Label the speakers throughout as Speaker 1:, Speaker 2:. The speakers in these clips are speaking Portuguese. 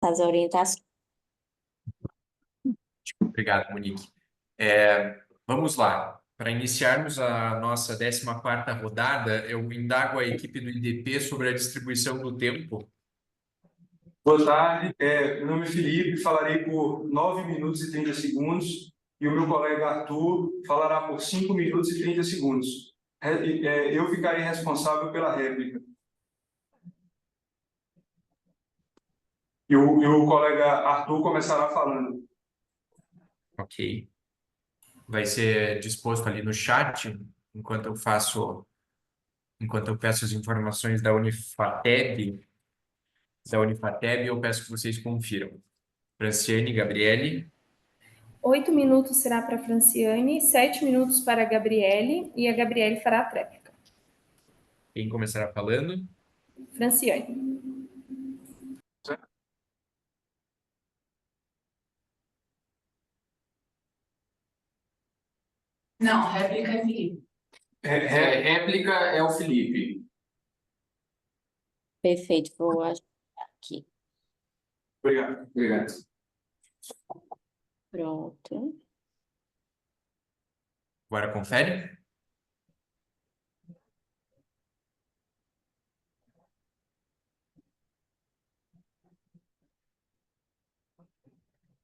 Speaker 1: as orientações.
Speaker 2: Obrigado, Monique. Vamos lá. Para iniciarmos a nossa 14ª rodada, eu indago a equipe do IDP sobre a distribuição do tempo.
Speaker 3: Boa tarde, meu nome é Felipe, falarei por 9 minutos e 30 segundos e o meu colega Arthur falará por 5 minutos e 30 segundos. Eu ficarei responsável pela réplica. E o colega Arthur começará falando.
Speaker 2: Ok. Vai ser disposto ali no chat, enquanto eu peço as informações da Unifateb, eu peço que vocês confiram. Franciane, Gabriele.
Speaker 4: 8 minutos será para a Franciane, 7 minutos para a Gabriele, e a Gabriele fará a tréplica.
Speaker 2: Quem começará falando?
Speaker 4: Franciane.
Speaker 5: Não, réplica é Felipe.
Speaker 3: Réplica é o Felipe.
Speaker 1: Perfeito, vou ajudar aqui.
Speaker 3: Obrigado.
Speaker 1: Pronto.
Speaker 2: Agora confere.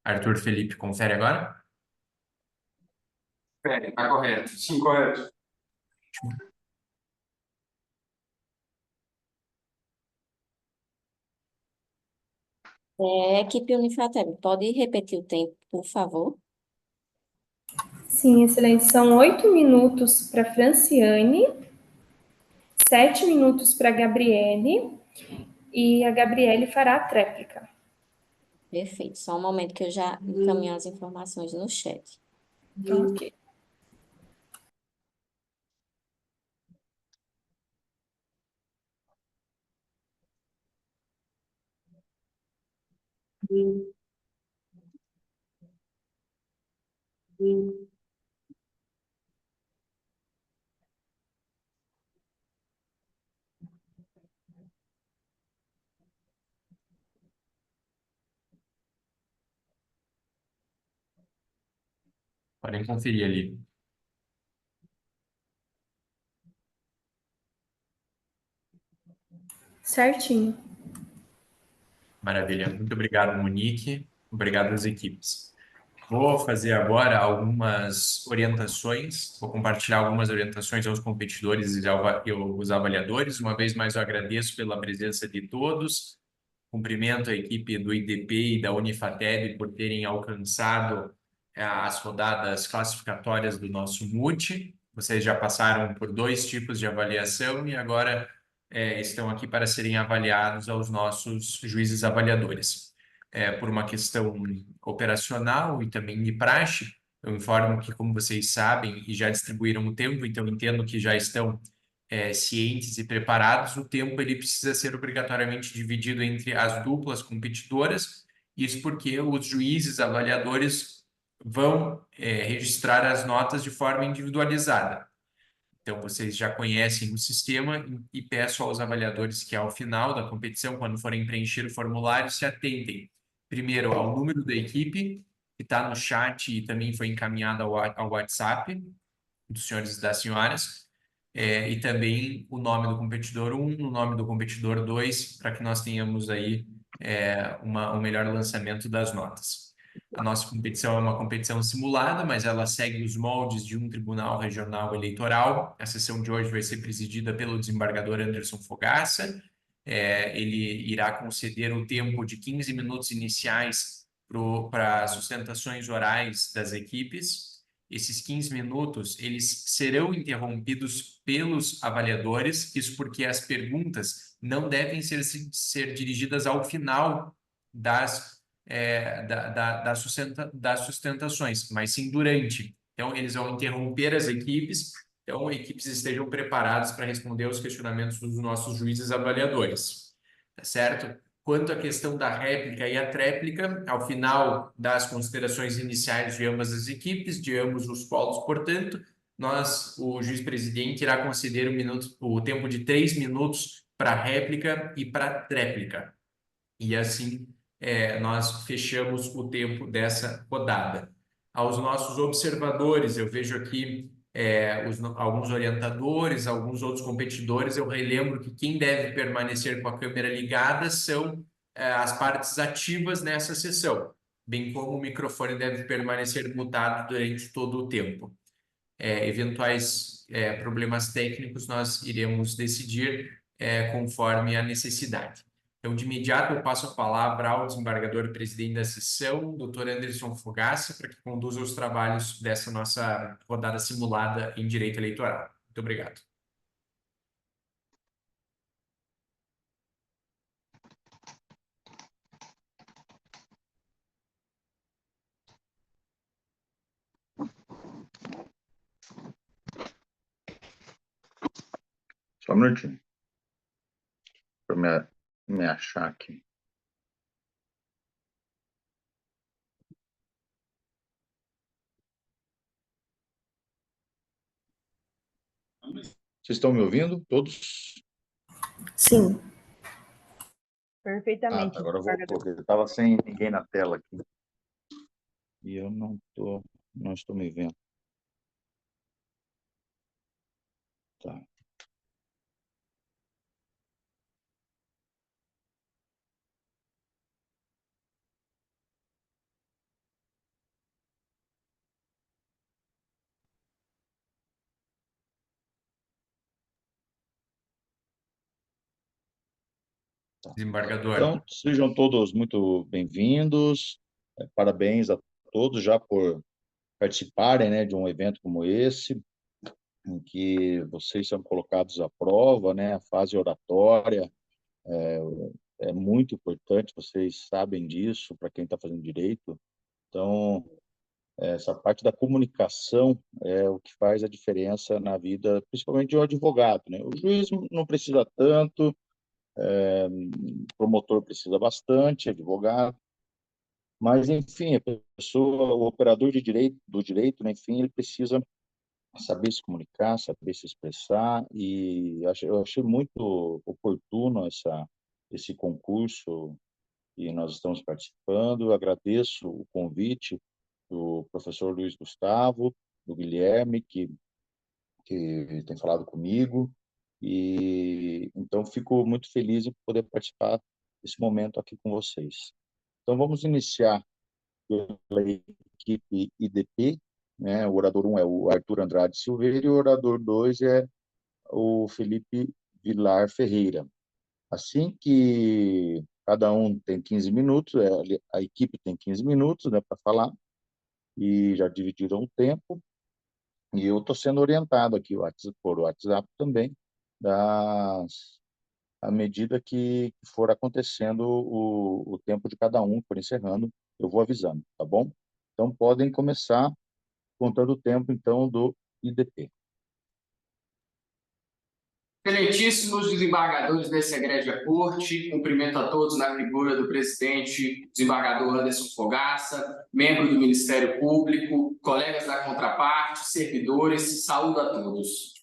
Speaker 2: Arthur Felipe, confere agora?
Speaker 3: Está correto. Sim, correto.
Speaker 1: Equipe Unifateb, pode repetir o tempo, por favor?
Speaker 4: Sim, excelente. São 8 minutos para a Franciane, 7 minutos para a Gabriele, e a Gabriele fará a tréplica.
Speaker 1: Perfeito. Só um momento que eu já encaminho as informações no chat.
Speaker 4: Ok.
Speaker 2: Podem conferir ali.
Speaker 4: Certinho.
Speaker 2: Maravilha. Muito obrigado, Monique. Obrigado às equipes. Vou fazer agora algumas orientações, vou compartilhar algumas orientações aos competidores e aos avaliadores. Uma vez mais, eu agradeço pela presença de todos. Cumprimento a equipe do IDP e da Unifateb por terem alcançado as rodadas classificatórias do nosso MUT. Vocês já passaram por 2 tipos de avaliação e agora estão aqui para serem avaliados aos nossos juízes avaliadores. Por uma questão operacional e também de praxe, eu informo que, como vocês sabem e já distribuíram o tempo, então entendo que já estão cientes e preparados, o tempo ele precisa ser obrigatoriamente dividido entre as duplas competidoras, isso porque os juízes avaliadores vão registrar as notas de forma individualizada. Então, vocês já conhecem o sistema e peço aos avaliadores que, ao final da competição, quando forem preencher o formulário, se atentem, primeiro, ao número da equipe, que está no chat e também foi encaminhado ao WhatsApp dos senhores e das senhoras, e também o nome do competidor 1, o nome do competidor 2, para que nós tenhamos aí um melhor lançamento das notas. A nossa competição é uma competição simulada, mas ela segue os moldes de um tribunal regional eleitoral. A sessão de hoje vai ser presidida pelo desembargador Anderson Fogaça. Ele irá conceder o tempo de 15 minutos iniciais para sustentações orais das equipes. Esses 15 minutos, eles serão interrompidos pelos avaliadores, isso porque as perguntas não devem ser dirigidas ao final das sustentações, mas sim durante. Então, eles vão interromper as equipes, então equipes estejam preparadas para responder aos questionamentos dos nossos juízes avaliadores, tá certo? Quanto à questão da réplica e a tréplica, ao final das considerações iniciais de ambas as equipes, de ambos os polos, portanto, o juiz-presidente irá conceder o tempo de 3 minutos para a réplica e para a tréplica. E assim nós fechamos o tempo dessa rodada. Aos nossos observadores, eu vejo aqui alguns orientadores, alguns outros competidores, eu relembro que quem deve permanecer com a câmera ligada são as partes ativas nessa sessão, bem como o microfone deve permanecer mutado durante todo o tempo. Eventuais problemas técnicos nós iremos decidir conforme a necessidade. Então, de imediato, eu passo a palavra ao desembargador presidente da sessão, Dr. Anderson Fogaça, para que conduza os trabalhos dessa nossa rodada simulada em direito eleitoral. Muito obrigado.
Speaker 6: Só um minutinho. Para me achar aqui. Vocês estão me ouvindo? Todos?
Speaker 4: Sim.
Speaker 7: Perfeitamente.
Speaker 6: Agora eu vou, porque eu estava sem ninguém na tela aqui. E eu não estou me vendo. Tá.
Speaker 2: Desembargador.
Speaker 6: Então, sejam todos muito bem-vindos. Parabéns a todos já por participarem, né, de um evento como esse, em que vocês são colocados à prova, né, a fase oratória é muito importante, vocês sabem disso, para quem está fazendo direito. Então, essa parte da comunicação é o que faz a diferença na vida, principalmente de um advogado, né? O juiz não precisa tanto, o promotor precisa bastante, advogado, mas, enfim, a pessoa, o operador do direito, né, enfim, ele precisa saber se comunicar, saber se expressar, e eu achei muito oportuno esse concurso que nós estamos participando. Eu agradeço o convite do professor Luiz Gustavo, do Guilherme, que tem falado comigo, e então fico muito feliz em poder participar desse momento aqui com vocês. Então vamos iniciar pela equipe IDP, né? O orador 1 é o Arthur Andrade Silveira e o orador 2 é o Felipe Vilar Ferreira. Assim que cada um tem 15 minutos, a equipe tem 15 minutos, né, para falar, e já dividiram o tempo, e eu estou sendo orientado aqui por WhatsApp também, à medida que for acontecendo o tempo de cada um, for encerrando, eu vou avisando, tá bom? Então, podem começar contando o tempo, então, do IDP.
Speaker 8: Excelentíssimos desembargadores dessa egrégia corte, cumprimento a todos na figura do presidente, desembargador Anderson Fogaça, membro do Ministério Público, colegas da contraparte, servidores, saúdo a todos.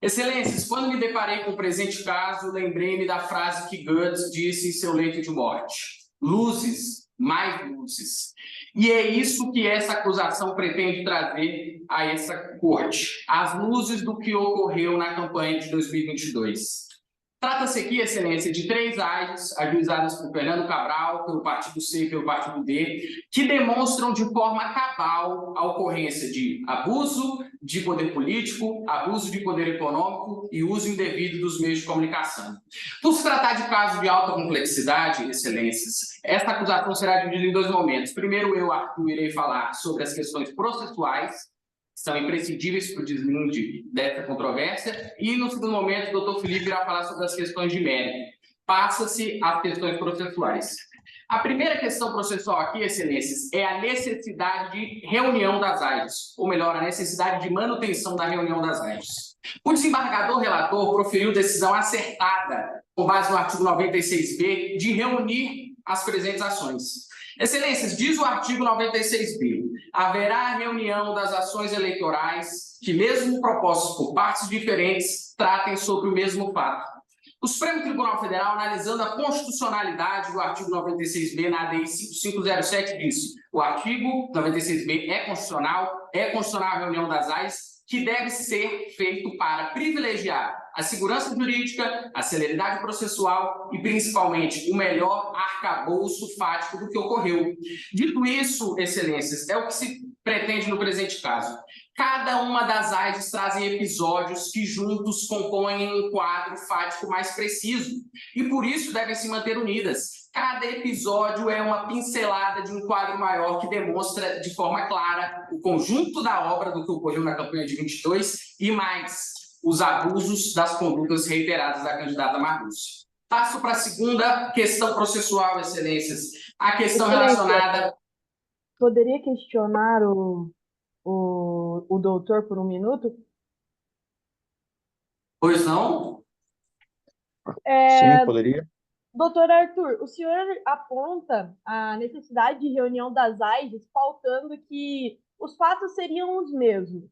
Speaker 8: Excelências, quando me deparei com o presente caso, lembrei-me da frase que Goethe disse em seu leito de morte: luzes, mais luzes. E é isso que essa acusação pretende trazer a essa corte, as luzes do que ocorreu na campanha de 2022. Trata-se aqui, excelência, de 3 AIs ajuizadas por Fernando Cabral, pelo partido C e pelo partido D, que demonstram de forma cabal a ocorrência de abuso de poder político, abuso de poder econômico e uso indevido dos meios de comunicação. Por se tratar de caso de alta complexidade, excelências, esta acusação será dividida em 2 momentos. Primeiro, eu, Arthur, irei falar sobre as questões processuais, que são imprescindíveis para o deslinde dessa controvérsia, e no segundo momento o doutor Felipe irá falar sobre as questões de mérito. Passa-se às questões processuais. A primeira questão processual aqui, excelências, é a necessidade de reunião das AIs, ou melhor, a necessidade de manutenção da reunião das AIs. O desembargador relator proferiu decisão acertada, com base no artigo 96b, de reunir as presentes ações. Excelências, diz o artigo 96b, haverá reunião das ações eleitorais que, mesmo propostas por partes diferentes, tratem sobre o mesmo fato. O Supremo Tribunal Federal, analisando a constitucionalidade do artigo 96B na ADI 5507, disse: o artigo 96B é constitucional a reunião das AIs, que deve ser feito para privilegiar a segurança jurídica, a celeridade processual e, principalmente, o melhor arcabouço fático do que ocorreu. Dito isso, excelências, é o que se pretende no presente caso. Cada uma das AIs trazem episódios que juntos compõem um quadro fático mais preciso e, por isso, devem se manter unidas. Cada episódio é uma pincelada de um quadro maior que demonstra de forma clara o conjunto da obra do que ocorreu na campanha de 22 e mais os abusos das condutas reiteradas da candidata Marluce. Passo para a segunda questão processual, excelências. A questão relacionada...
Speaker 7: Poderia questionar o doutor por um minuto?
Speaker 8: Pois não?
Speaker 6: Sim, poderia.
Speaker 7: Doutor Arthur, o senhor aponta a necessidade de reunião das AIGs, pautando que os fatos seriam os mesmos.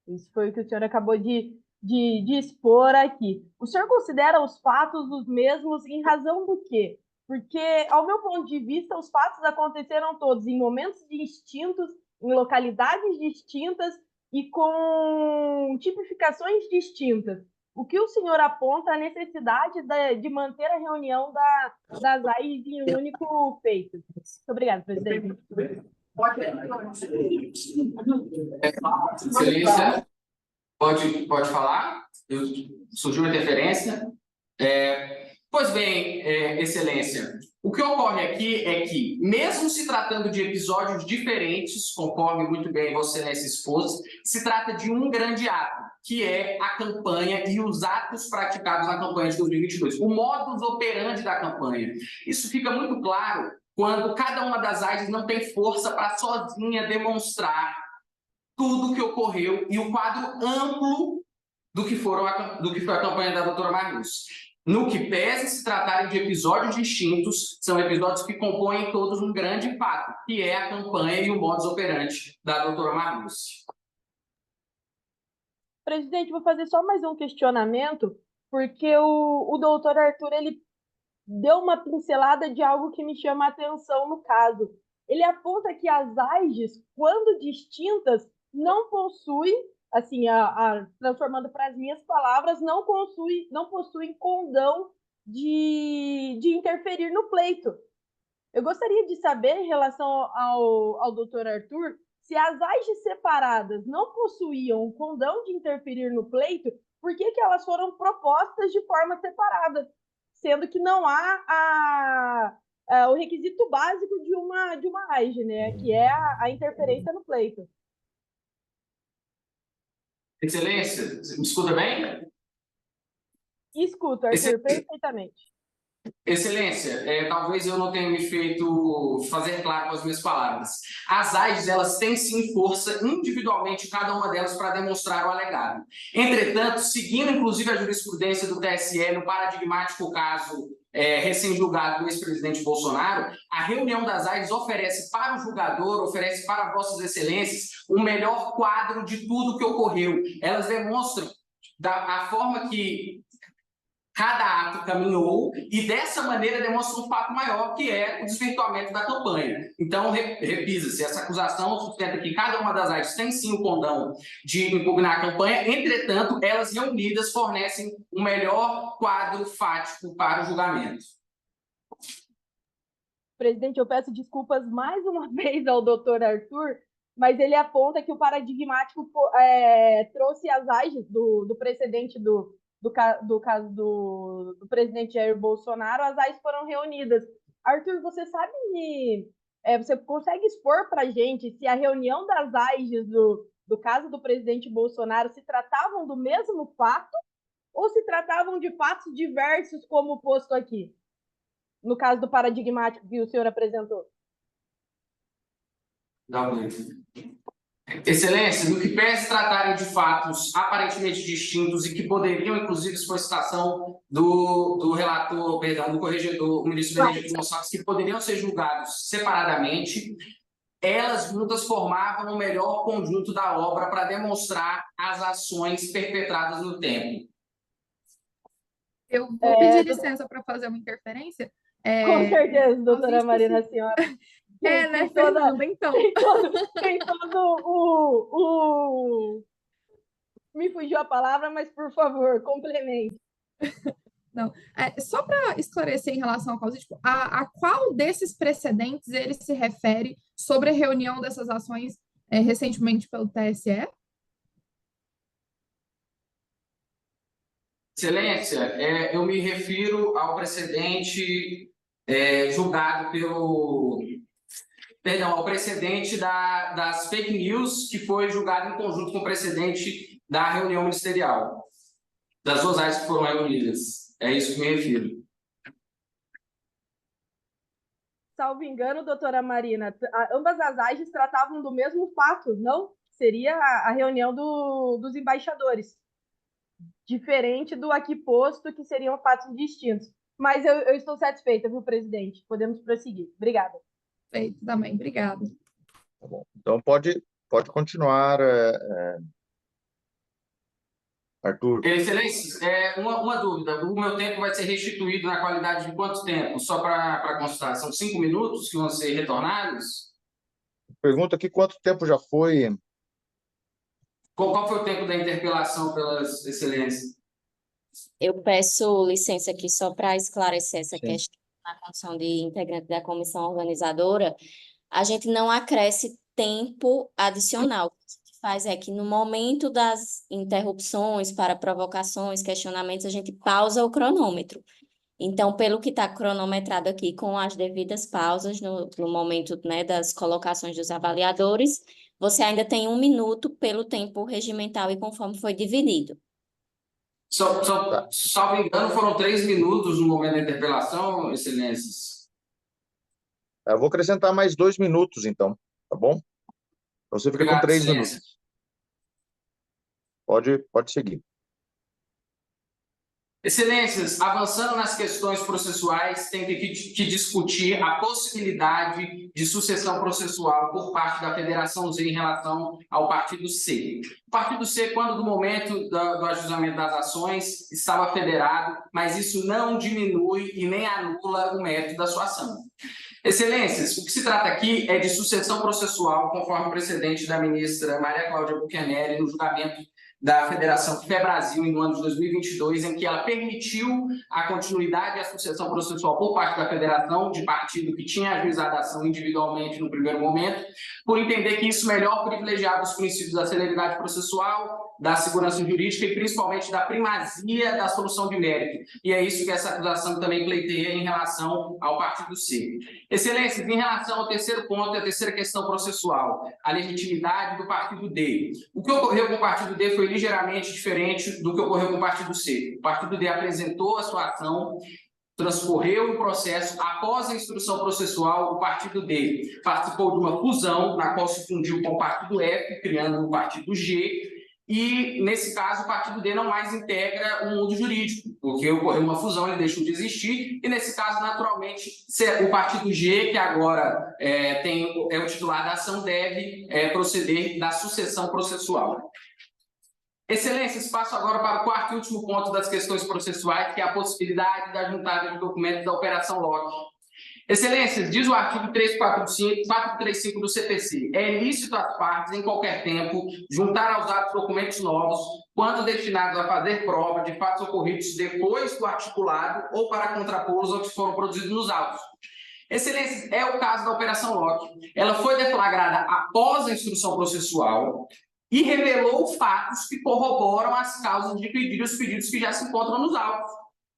Speaker 7: Isso foi o que o senhor acabou de expor aqui. O senhor considera os fatos os mesmos em razão do quê? Porque, ao meu ponto de vista, os fatos aconteceram todos em momentos distintos, em localidades distintas e com tipificações distintas. O que o senhor aponta a necessidade de manter a reunião das AIs em um único feito? Muito obrigada, presidente.
Speaker 8: Excelência, pode falar? Surgiu uma interferência? Pois bem, excelência, o que ocorre aqui é que, mesmo se tratando de episódios diferentes, conforme muito bem Vossa Excelência expôs, se trata de um grande ato, que é a campanha e os atos praticados na campanha de 2022, o modus operandi da campanha. Isso fica muito claro quando cada uma das AIs não tem força para sozinha demonstrar tudo o que ocorreu e o quadro amplo do que foi a campanha da doutora Marluce. No que pese se tratarem de episódios distintos, são episódios que compõem todos um grande fato, que é a campanha e o modus operandi da doutora Marluce.
Speaker 7: Presidente, vou fazer só mais um questionamento, porque o doutor Arthur, ele deu uma pincelada de algo que me chama a atenção no caso. Ele aponta que as AIGs, quando distintas, não possuem, assim, transformando para as minhas palavras, não possuem condão de interferir no pleito. Eu gostaria de saber, em relação ao doutor Arthur, se as AIGs separadas não possuíam o condão de interferir no pleito, por que elas foram propostas de forma separada, sendo que não há o requisito básico de uma AIG, né, que é a interferência no pleito.
Speaker 8: Excelência, me escuta bem?
Speaker 7: Escuto, Arthur, perfeitamente.
Speaker 8: Excelência, talvez eu não tenha me feito fazer claro com as minhas palavras. As AIGs, elas têm sim força individualmente, cada uma delas, para demonstrar o alegado. Entretanto, seguindo inclusive a jurisprudência do TSE no paradigmático caso recém-julgado do ex-presidente Bolsonaro, a reunião das AIGs oferece para o julgador, oferece para Vossas Excelências o melhor quadro de tudo que ocorreu. Elas demonstram a forma que cada ato caminhou e, dessa maneira, demonstra um fato maior, que é o desvirtuamento da campanha. Então, repisa-se, essa acusação sustenta que cada uma das AIGs tem sim o condão de impugnar a campanha, entretanto, elas reunidas fornecem o melhor quadro fático para o julgamento.
Speaker 7: Presidente, eu peço desculpas mais uma vez ao doutor Arthur, mas ele aponta que o paradigmático trouxe as AIGs do precedente do caso do presidente Jair Bolsonaro, as AIGs foram reunidas. Arthur, você você consegue expor para a gente se a reunião das AIGs do caso do presidente Bolsonaro se tratavam do mesmo fato ou se tratavam de fatos diversos, como posto aqui, no caso do paradigmático que o senhor apresentou?
Speaker 8: Excelência, no que pese tratarem de fatos aparentemente distintos e que poderiam, inclusive, se for citação do relator, perdão, do corregedor, o ministro Benedito Gonçalves, que poderiam ser julgados separadamente, elas juntas formavam o melhor conjunto da obra para demonstrar as ações perpetradas no tempo.
Speaker 9: Eu vou pedir licença para fazer uma interferência.
Speaker 7: Com certeza, doutora
Speaker 9: nós
Speaker 7: Marina, a senhora
Speaker 9: É, né,
Speaker 7: tem toda-
Speaker 9: Fernanda? Então,
Speaker 7: tem todo o... Me fugiu a palavra, mas por favor, complemente.
Speaker 9: só para esclarecer em relação ao causa, tipo, a qual desses precedentes ele se refere sobre a reunião dessas ações recentemente pelo TSE?
Speaker 8: Excelência, eu me refiro ao precedente julgado ao precedente das fake news, que foi julgado em conjunto com o precedente da reunião ministerial, das duas áreas que foram reunidas. É isso que me refiro.
Speaker 7: Salvo engano, doutora Marina, ambas as AGEs tratavam do mesmo fato, não? Seria a reunião dos embaixadores. Diferente do aqui posto, que seriam fatos distintos. Mas eu estou satisfeita, viu, presidente? Podemos prosseguir. Obrigada.
Speaker 9: Feito também, obrigada.
Speaker 6: Tá bom. Então, pode continuar, Arthur.
Speaker 8: Excelência, uma dúvida. O meu tempo vai ser restituído na qualidade de quanto tempo? Só para constar, são 5 minutos que vão ser retornados?
Speaker 6: Pergunta aqui quanto tempo já foi.
Speaker 8: Qual foi o tempo da interpelação pelas excelências?
Speaker 1: Eu peço licença aqui só para esclarecer essa
Speaker 6: Sim.
Speaker 1: questão na condição de integrante da comissão organizadora. A gente não acresce tempo adicional. O que a gente faz é que no momento das interrupções para provocações, questionamentos, a gente pausa o cronômetro. Então, pelo que está cronometrado aqui, com as devidas pausas no momento, né, das colocações dos avaliadores, você ainda tem 1 minuto pelo tempo regimental e conforme foi dividido.
Speaker 8: Salvo engano, foram 3 minutos no momento da interpelação, excelências.
Speaker 6: Eu vou acrescentar mais 2 minutos, então, tá bom? Então, você fica com
Speaker 8: Obrigado,
Speaker 6: 3
Speaker 8: excelência.
Speaker 6: minutos. Pode seguir.
Speaker 8: Excelências, avançando nas questões processuais, tem que discutir a possibilidade de sucessão processual por parte da Federação Z em relação ao Partido C. O Partido C, quando do momento do ajuizamento das ações, estava federado, mas isso não diminui e nem anula o mérito da sua ação. Excelências, o que se trata aqui é de sucessão processual, conforme o precedente da ministra Maria Cláudia Buchianeri no julgamento da Federação FEBrasil no ano de 2022, em que ela permitiu a continuidade e a sucessão processual por parte da federação de partido que tinha ajuizado a ação individualmente no primeiro momento, por entender que isso melhor privilegiava os princípios da celeridade processual, da segurança jurídica e principalmente da primazia da solução de mérito. E é isso que essa acusação também pleiteia em relação ao Partido C. Excelências, em relação ao terceiro ponto, a terceira questão processual, a legitimidade do Partido D. O que ocorreu com o Partido D foi ligeiramente diferente do que ocorreu com o Partido C. O Partido D apresentou a sua ação, transcorreu o processo. Após a instrução processual, o Partido D participou de uma fusão, na qual se fundiu com o Partido F, criando o Partido G, e, nesse caso, o Partido D não mais integra o mundo jurídico, porque ocorreu uma fusão, ele deixou de existir, e, nesse caso, naturalmente, o Partido G, que agora é o titular da ação, deve proceder da sucessão processual. Excelências, passo agora para o quarto e último ponto das questões processuais, que é a possibilidade da juntada de documentos da Operação Locke. Excelências, diz o artigo 435 do CPC, é ilícito às partes, em qualquer tempo, juntar aos atos documentos novos, quando destinados a fazer prova de fatos ocorridos depois do articulado ou para contrapô-los aos que foram produzidos nos autos. Excelências, é o caso da Operação Locke. Ela foi deflagrada após a instrução processual e revelou fatos que corroboram as causas de pedir e os pedidos que já se encontram nos autos.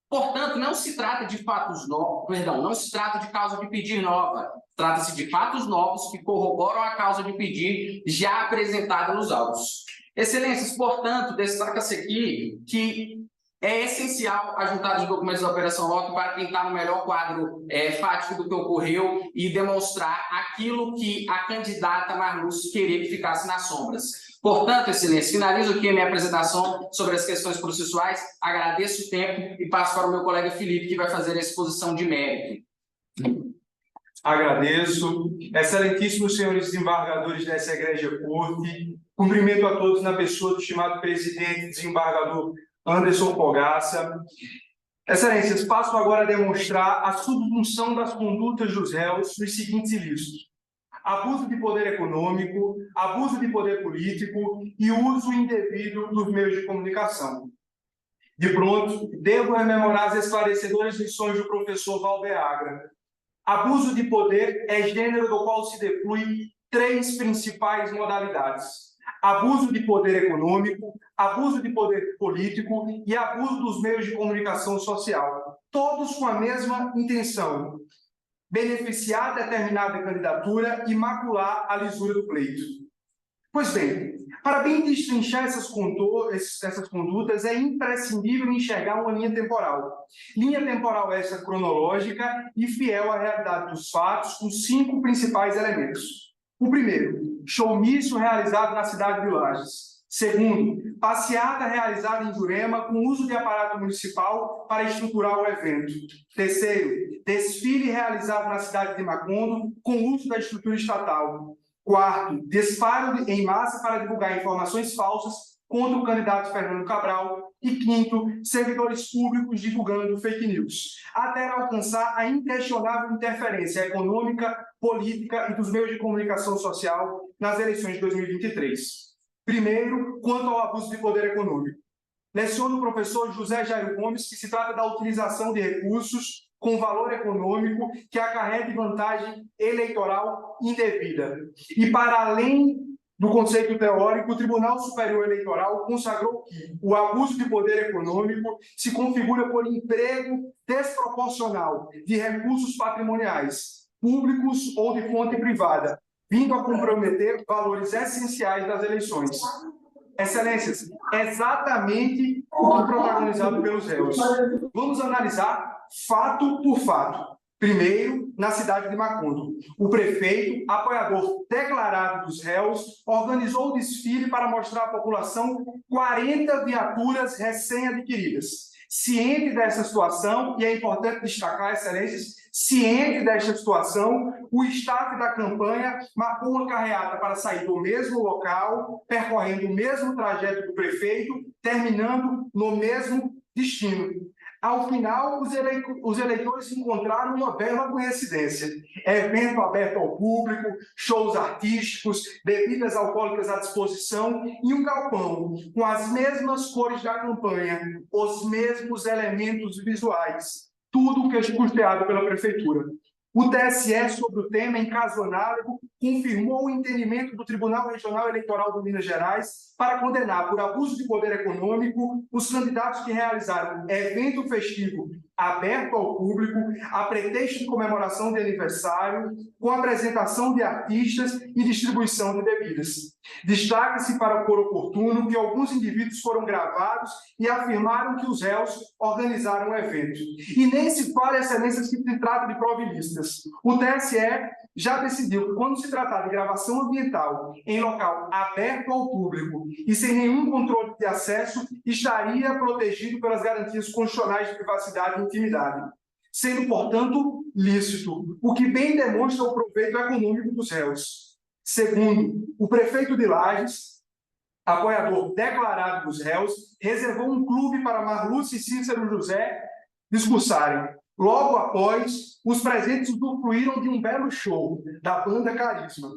Speaker 8: Portanto, não se trata de fatos novos, não se trata de causa de pedir nova, trata-se de fatos novos que corroboram a causa de pedir já apresentada nos autos. Excelências, portanto, destaca-se aqui que é essencial a juntada de documentos da Operação Locke para tentar no melhor quadro fático do que ocorreu e demonstrar aquilo que a candidata Marluce queria que ficasse nas sombras. Portanto, excelência, finalizo aqui a minha apresentação sobre as questões processuais, agradeço o tempo e passo para o meu colega Felipe, que vai fazer a exposição de mérito.
Speaker 3: Agradeço. Excelentíssimos senhores desembargadores dessa egrégia corte, cumprimento a todos na pessoa do estimado presidente desembargador Anderson Fogaça. Excelências, passo agora a demonstrar a subsunção das condutas dos réus nos seguintes ilícitos: abuso de poder econômico, abuso de poder político e uso indevido dos meios de comunicação. De pronto, devo rememorar as esclarecedoras lições do professor Valdeagra. Abuso de poder é gênero do qual se deflui 3 principais modalidades: abuso de poder econômico, abuso de poder político e abuso dos meios de comunicação social, todos com a mesma intenção: beneficiar determinada candidatura e macular a lisura do pleito. Pois bem, para bem destrinchar essas condutas, é imprescindível enxergar uma linha temporal. Linha temporal essa cronológica e fiel à realidade dos fatos, com 5 principais elementos. O primeiro, showmício realizado na cidade de Lages. Segundo, passeata realizada em Jurema com uso de aparato municipal para estruturar o evento. Terceiro, desfile realizado na cidade de Macondo com uso da estrutura estatal. Quarto, disparo em massa para divulgar informações falsas contra o candidato Fernando Cabral. E quinto, servidores públicos divulgando fake news, até alcançar a inquestionável interferência econômica, política e dos meios de comunicação social nas eleições de 2023. Primeiro, quanto ao abuso de poder econômico. Leciona o professor José Jairo Gomes que se trata da utilização de recursos com valor econômico que acarrete vantagem eleitoral indevida. E, para além do conceito teórico, o Tribunal Superior Eleitoral consagrou que o abuso de poder econômico se configura por emprego desproporcional de recursos patrimoniais, públicos ou de fonte privada, vindo a comprometer valores essenciais das eleições. Excelências, exatamente o que protagonizado pelos réus. Vamos analisar fato por fato. Primeiro, na cidade de Macondo, o prefeito, apoiador declarado dos réus, organizou o desfile para mostrar à população 40 viaturas recém-adquiridas. Ciente dessa situação, e é importante destacar, excelências, ciente desta situação, o staff da campanha marcou uma carreata para sair do mesmo local, percorrendo o mesmo trajeto do prefeito, terminando no mesmo destino. Ao final, os eleitores encontraram uma bela coincidência: evento aberto ao público, shows artísticos, bebidas alcoólicas à disposição e um galpão com as mesmas cores da campanha, os mesmos elementos visuais, tudo custeado pela prefeitura. O TSE, sobre o tema, em caso análogo, confirmou o entendimento do Tribunal Regional Eleitoral de Minas Gerais para condenar por abuso de poder econômico os candidatos que realizaram evento festivo aberto ao público, a pretexto de comemoração de aniversário, com apresentação de artistas e distribuição de bebidas. Destaca-se para por oportuno que alguns indivíduos foram gravados e afirmaram que os réus organizaram o evento. E nem se fala, excelências, que se trata de prova ilícitas. O TSE já decidiu que, quando se tratar de gravação ambiental em local aberto ao público e sem nenhum controle de acesso, estaria protegido pelas garantias constitucionais de privacidade e intimidade, sendo, portanto, lícito, o que bem demonstra o proveito econômico dos réus. Segundo, o prefeito de Lages, apoiador declarado dos réus, reservou um clube para Marluce e Cícero José discursarem. Logo após, os presentes usufruíram de um belo show da banda Carisma.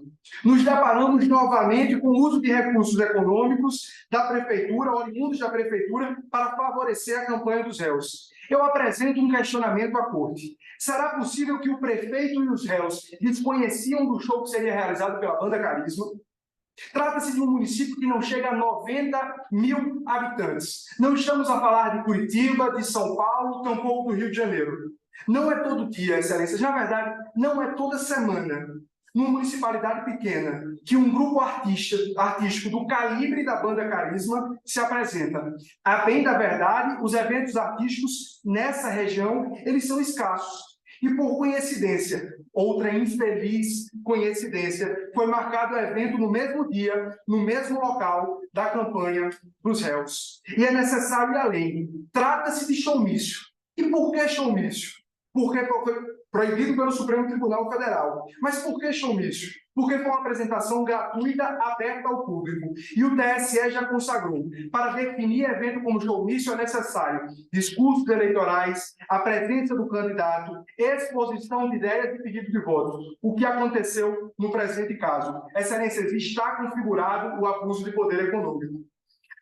Speaker 3: Nos deparamos novamente com o uso de recursos econômicos da prefeitura, oriundos da prefeitura, para favorecer a campanha dos réus. Eu apresento um questionamento à corte. Será possível que o prefeito e os réus desconheciam do show que seria realizado pela banda Carisma? Trata-se de um município que não chega a 90 mil habitantes. Não estamos a falar de Curitiba, de São Paulo, tampouco do Rio de Janeiro. Não é todo dia, excelências, na verdade, não é toda semana, numa municipalidade pequena, que um grupo artístico do calibre da banda Carisma se apresenta. A bem da verdade, os eventos artísticos nessa região, eles são escassos. E por coincidência, outra infeliz coincidência, foi marcado o evento no mesmo dia, no mesmo local da campanha dos réus. E é necessário ir além. Trata-se de showmício. E por que showmício? Porque proibido pelo Supremo Tribunal Federal. Mas por que showmício? Porque foi uma apresentação gratuita, aberta ao público. E o TSE já consagrou. Para definir evento como showmício é necessário discursos eleitorais, a presença do candidato, exposição de ideias e pedido de voto. O que aconteceu no presente caso? Excelências, está configurado o abuso de poder econômico.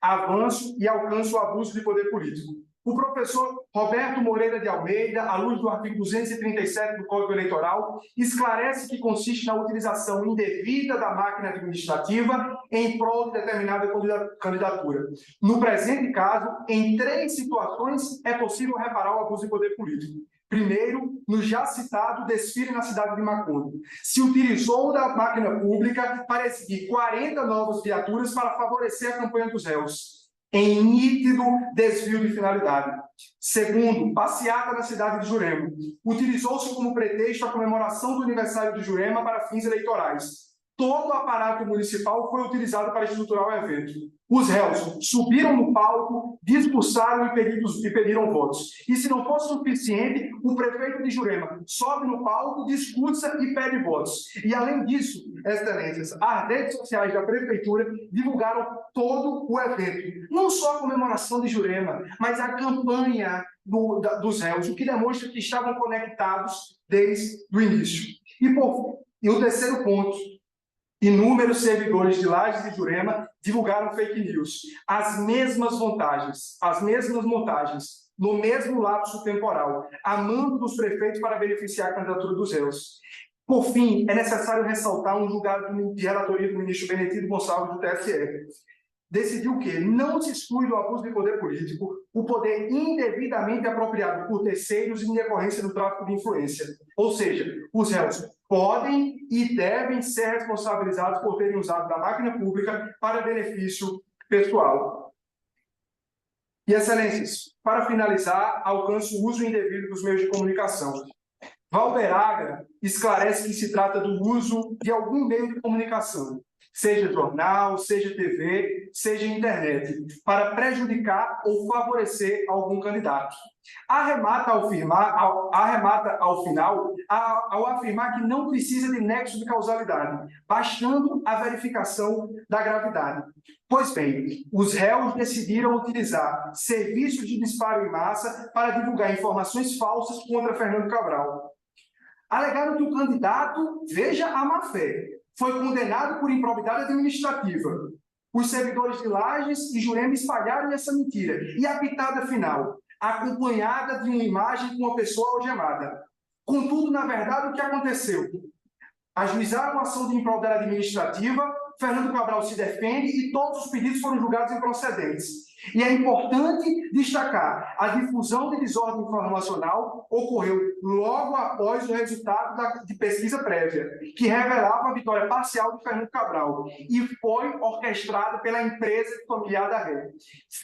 Speaker 3: Avanço e alcance o abuso de poder político. O professor Roberto Moreira de Almeida, à luz do artigo 237 do Código Eleitoral, esclarece que consiste na utilização indevida da máquina administrativa em prol de determinada candidatura. No presente caso, em 3 situações é possível reparar o abuso de poder político. Primeiro, no já citado desfile na cidade de Macondo. Se utilizou da máquina pública para exibir 40 novas viaturas para favorecer a campanha dos réus, em nítido desvio de finalidade. Segundo, passeata na cidade de Jurema. Utilizou-se como pretexto a comemoração do aniversário de Jurema para fins eleitorais. Todo o aparato municipal foi utilizado para estruturar o evento. Os réus subiram no palco, discursaram e pediram votos. E se não fosse suficiente, o prefeito de Jurema sobe no palco, discursa e pede votos. E além disso, excelências, as redes sociais da prefeitura divulgaram todo o evento. Não só a comemoração de Jurema, mas a campanha dos réus, o que demonstra que estavam conectados desde o início. E o terceiro ponto, inúmeros servidores de Lages e Jurema divulgaram fake news. As mesmas montagens, no mesmo lapso temporal, a mando dos prefeitos para beneficiar a candidatura dos réus. Por fim, é necessário ressaltar um julgado de relatoria do ministro Benedito Gonçalves do TSE. Decidiu que não se exclui do abuso de poder político o poder indevidamente apropriado por terceiros em decorrência do tráfico de influência. Ou seja, os réus podem e devem ser responsabilizados por terem usado da máquina pública para benefício pessoal. E, excelências, para finalizar, alcanço o uso indevido dos meios de comunicação. Valberaga esclarece que se trata do uso de algum meio de comunicação, seja jornal, seja TV, seja internet, para prejudicar ou favorecer algum candidato. Arremata ao final ao afirmar que não precisa de nexo de causalidade, bastando a verificação da gravidade. Pois bem, os réus decidiram utilizar serviços de disparo em massa para divulgar informações falsas contra Fernando Cabral. Alegaram que o candidato, veja a má-fé, foi condenado por improbidade administrativa. Os servidores de Lages e Jurema espalharam essa mentira. E a pitada final, acompanhada de uma imagem com uma pessoa algemada. Contudo, na verdade, o que aconteceu? Ajuizaram a ação de improbidade administrativa, Fernando Cabral se defende e todos os pedidos foram julgados improcedentes. E é importante destacar, a difusão de desordem informacional ocorreu logo após o resultado de pesquisa prévia, que revelava a vitória parcial de Fernando Cabral, e foi orquestrada pela empresa familiar da Rede.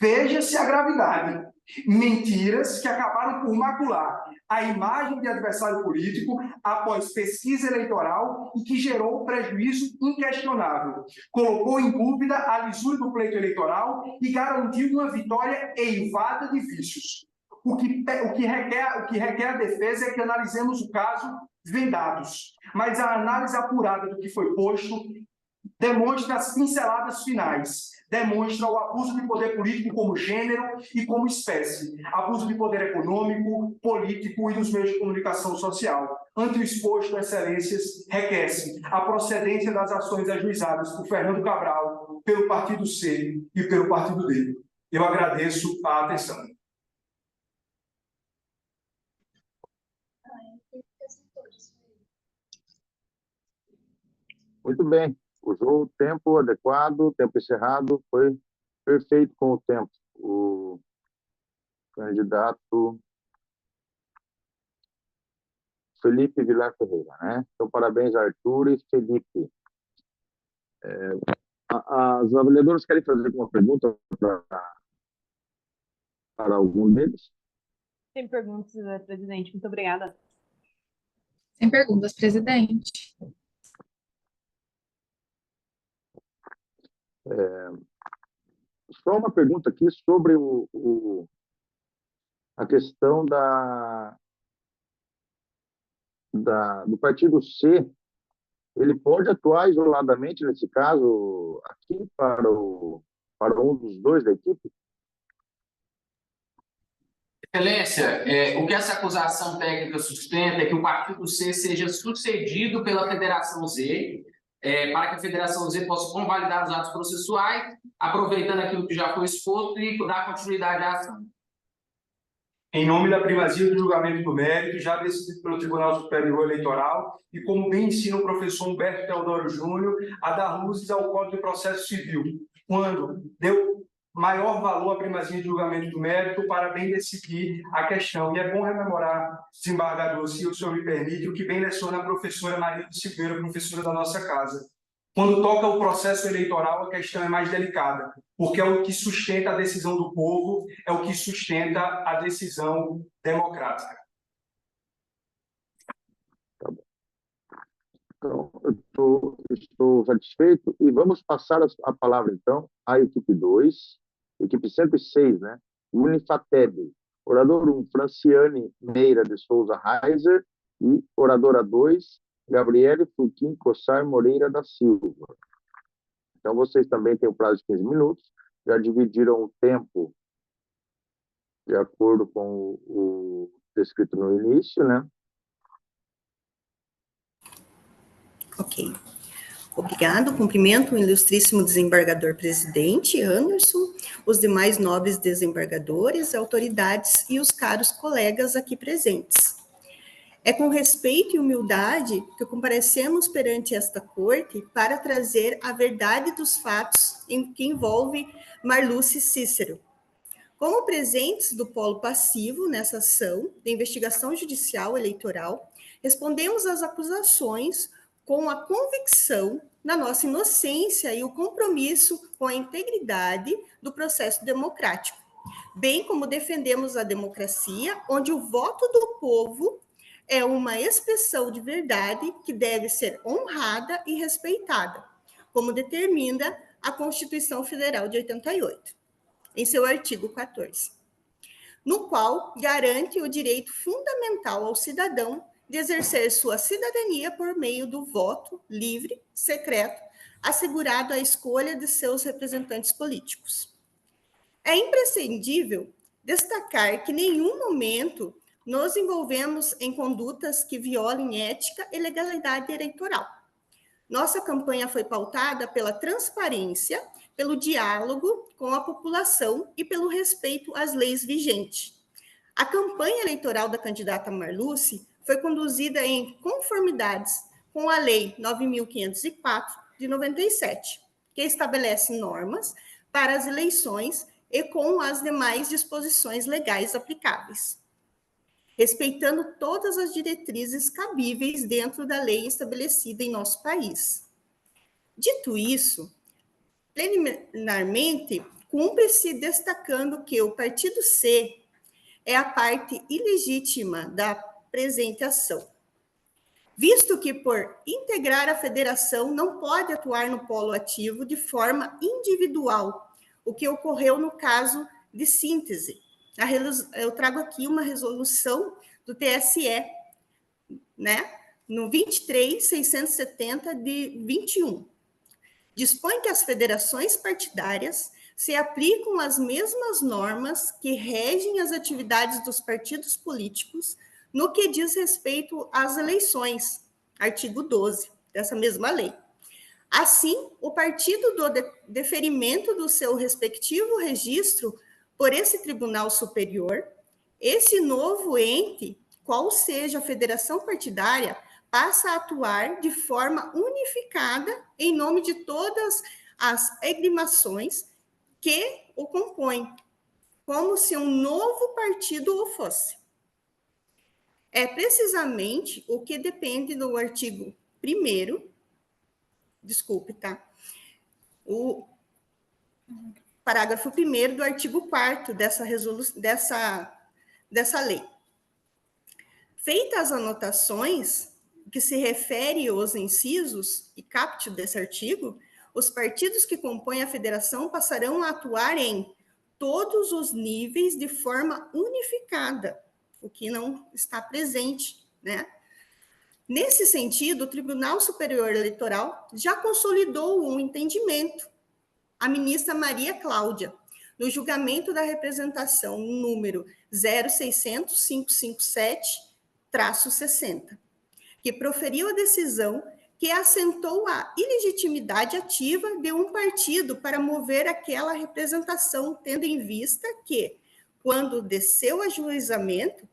Speaker 3: Veja-se a gravidade. Mentiras que acabaram por macular a imagem de adversário político após pesquisa eleitoral e que gerou prejuízo inquestionável. Colocou em dúvida a lisura do pleito eleitoral e garantiu uma vitória eivada de vícios. O que requer a defesa é que analisemos o caso vendados, mas a análise apurada do que foi posto demonstra as pinceladas finais, demonstra o abuso de poder político como gênero e como espécie, abuso de poder econômico, político e dos meios de comunicação social. Ante o exposto, excelências, requer-se a procedência das ações ajuizadas por Fernando Cabral, pelo Partido C e pelo Partido D. Eu agradeço a atenção.
Speaker 6: Muito bem. Usou o tempo adequado, tempo encerrado, foi perfeito com o tempo. O candidato Felipe Vilar Ferreira, né? Então, parabéns, Arthur e Felipe. As avaliadoras querem fazer alguma pergunta para algum deles?
Speaker 7: Sem perguntas, presidente. Muito obrigada.
Speaker 9: Sem perguntas, presidente.
Speaker 6: Só uma pergunta aqui sobre a questão do partido C, ele pode atuar isoladamente, nesse caso, aqui para um dos dois da equipe?
Speaker 8: Excelência, o que essa acusação técnica sustenta é que o partido C seja sucedido pela Federação Z, para que a Federação Z possa convalidar os atos processuais, aproveitando aquilo que já foi exposto e dar continuidade à ação.
Speaker 3: Em nome da primazia do julgamento do mérito, já decidido pelo Tribunal Superior Eleitoral, e como bem ensina o professor Humberto Teodoro Júnior, a dar luzes ao Código de Processo Civil, quando deu maior valor à primazia de julgamento do mérito para bem decidir a questão. E é bom rememorar, desembargador, se o senhor me permite, o que bem leciona a professora Maria de Silveira, professora da nossa casa. Quando toca o processo eleitoral, a questão é mais delicada, porque é o que sustenta a decisão do povo, é o que sustenta a decisão democrática.
Speaker 6: Tá bom. Então, eu estou satisfeito e vamos passar a palavra, então, à equipe 2, equipe 106, né? Unifateb, orador 1, Franciane Meira de Souza Reiser, e oradora 2, Gabriele Furquim Cossar Moreira da Silva. Então, vocês também têm o prazo de 15 minutos, já dividiram o tempo de acordo com o descrito no início, né?
Speaker 10: Ok. Obrigado. Cumprimento o ilustríssimo desembargador presidente, Anderson, os demais nobres desembargadores, autoridades e os caros colegas aqui presentes. É com respeito e humildade que comparecemos perante esta corte para trazer a verdade dos fatos que envolve Marluce Cícero. Como presentes do polo passivo nessa ação de investigação judicial eleitoral, respondemos às acusações com a convicção da nossa inocência e o compromisso com a integridade do processo democrático, bem como defendemos a democracia, onde o voto do povo é uma expressão de verdade que deve ser honrada e respeitada, como determina a Constituição Federal de 88, em seu artigo 14, no qual garante o direito fundamental ao cidadão de exercer sua cidadania por meio do voto livre, secreto, assegurado à escolha de seus representantes políticos. É imprescindível destacar que em nenhum momento nos envolvemos em condutas que violem ética e legalidade eleitoral. Nossa campanha foi pautada pela transparência, pelo diálogo com a população e pelo respeito às leis vigentes. A campanha eleitoral da candidata Marluce foi conduzida em conformidades com a Lei 9.504 de 97, que estabelece normas para as eleições e com as demais disposições legais aplicáveis, respeitando todas as diretrizes cabíveis dentro da lei estabelecida em nosso país. Dito isso, preliminarmente, cumpre-se destacando que o Partido C é a parte ilegítima da presente ação, visto que, por integrar a federação, não pode atuar no polo ativo de forma individual, o que ocorreu no caso de síntese. Eu trago aqui uma resolução do TSE, né, no 23.670 de 21. Dispõe que as federações partidárias se aplicam as mesmas normas que regem as atividades dos partidos políticos no que diz respeito às eleições, artigo 12 dessa mesma lei. Assim, o partido do deferimento do seu respectivo registro por esse Tribunal Superior, esse novo ente, qual seja a federação partidária, passa a atuar de forma unificada em nome de todas as agremiações que o compõem, como se um novo partido o fosse. É precisamente o que depende do artigo 1º, desculpe, tá? O parágrafo 1º do artigo 4º dessa lei. Feitas as anotações que se refere aos incisos e caput desse artigo, os partidos que compõem a federação passarão a atuar em todos os níveis de forma unificada, o que não está presente, né? Nesse sentido, o Tribunal Superior Eleitoral já consolidou um entendimento. A ministra Maria Cláudia, no julgamento da representação número 0600557-60, que proferiu a decisão que assentou a ilegitimidade ativa de um partido para mover aquela representação, tendo em vista que, quando de seu ajuizamento,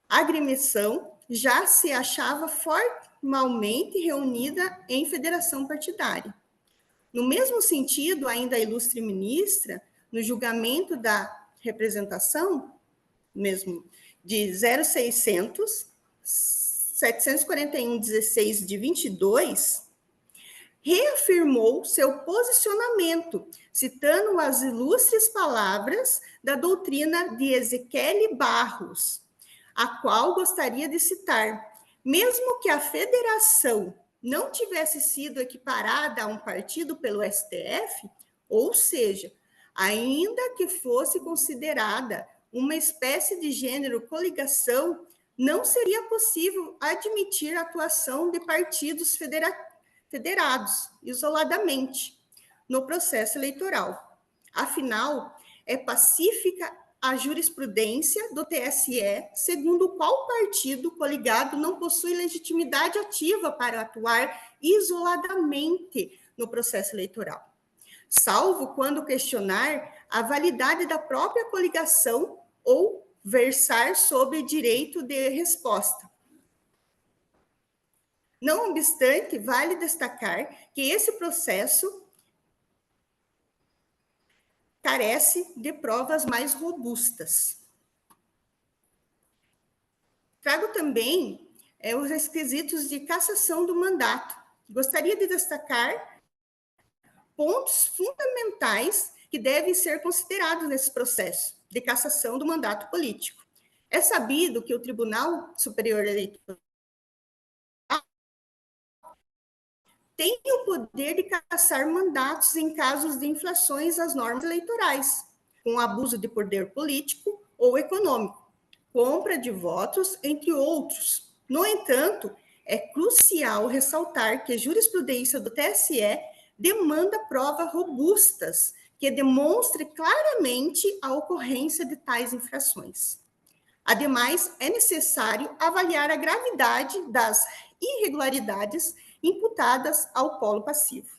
Speaker 10: a agremiação já se achava formalmente reunida em federação partidária. No mesmo sentido, ainda a ilustre ministra, no julgamento da representação, mesmo de 0600-741-16 de 22, reafirmou seu posicionamento, citando as ilustres palavras da doutrina de Ezequiel Barros, a qual gostaria de citar: mesmo que a federação não tivesse sido equiparada a um partido pelo STF, ou seja, ainda que fosse considerada uma espécie de gênero coligação, não seria possível admitir a atuação de partidos federados isoladamente no processo eleitoral. Afinal, é pacífica a jurisprudência do TSE, segundo o qual partido coligado não possui legitimidade ativa para atuar isoladamente no processo eleitoral, salvo quando questionar a validade da própria coligação ou versar sobre direito de resposta. Não obstante, vale destacar que esse processo carece de provas mais robustas. Trago também os requisitos de cassação do mandato. Gostaria de destacar pontos fundamentais que devem ser considerados nesse processo de cassação do mandato político. É sabido que o Tribunal Superior Eleitoral tem o poder de cassar mandatos em casos de infrações às normas eleitorais, com abuso de poder político ou econômico, compra de votos, entre outros. No entanto, é crucial ressaltar que a jurisprudência do TSE demanda provas robustas que demonstre claramente a ocorrência de tais infrações. Ademais, é necessário avaliar a gravidade das irregularidades imputadas ao polo passivo.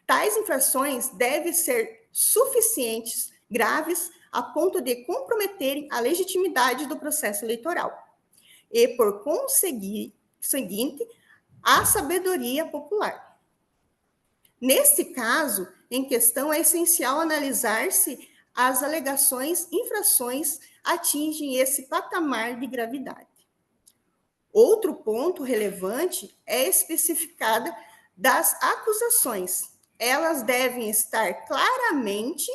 Speaker 10: Tais infrações devem ser suficientes, graves, a ponto de comprometerem a legitimidade do processo eleitoral e, por conseguinte, a sabedoria popular. Neste caso, em questão, é essencial analisar se as alegações infrações atingem esse patamar de gravidade. Outro ponto relevante é especificada das acusações. Elas devem estar claramente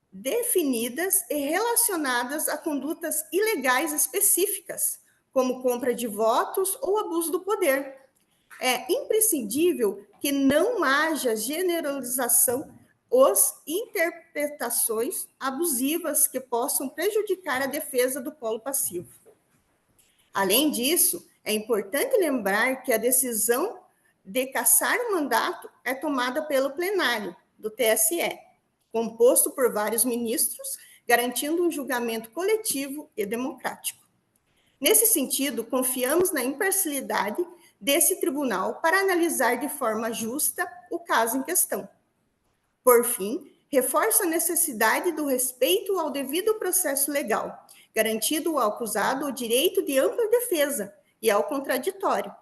Speaker 10: definidas e relacionadas a condutas ilegais específicas, como compra de votos ou abuso do poder. É imprescindível que não haja generalização ou interpretações abusivas que possam prejudicar a defesa do polo passivo. Além disso, é importante lembrar que a decisão de cassar o mandato é tomada pelo plenário do TSE, composto por vários ministros, garantindo um julgamento coletivo e democrático. Nesse sentido, confiamos na imparcialidade desse tribunal para analisar de forma justa o caso em questão. Por fim, reforço a necessidade do respeito ao devido processo legal, garantido ao acusado o direito de ampla defesa e ao contraditório.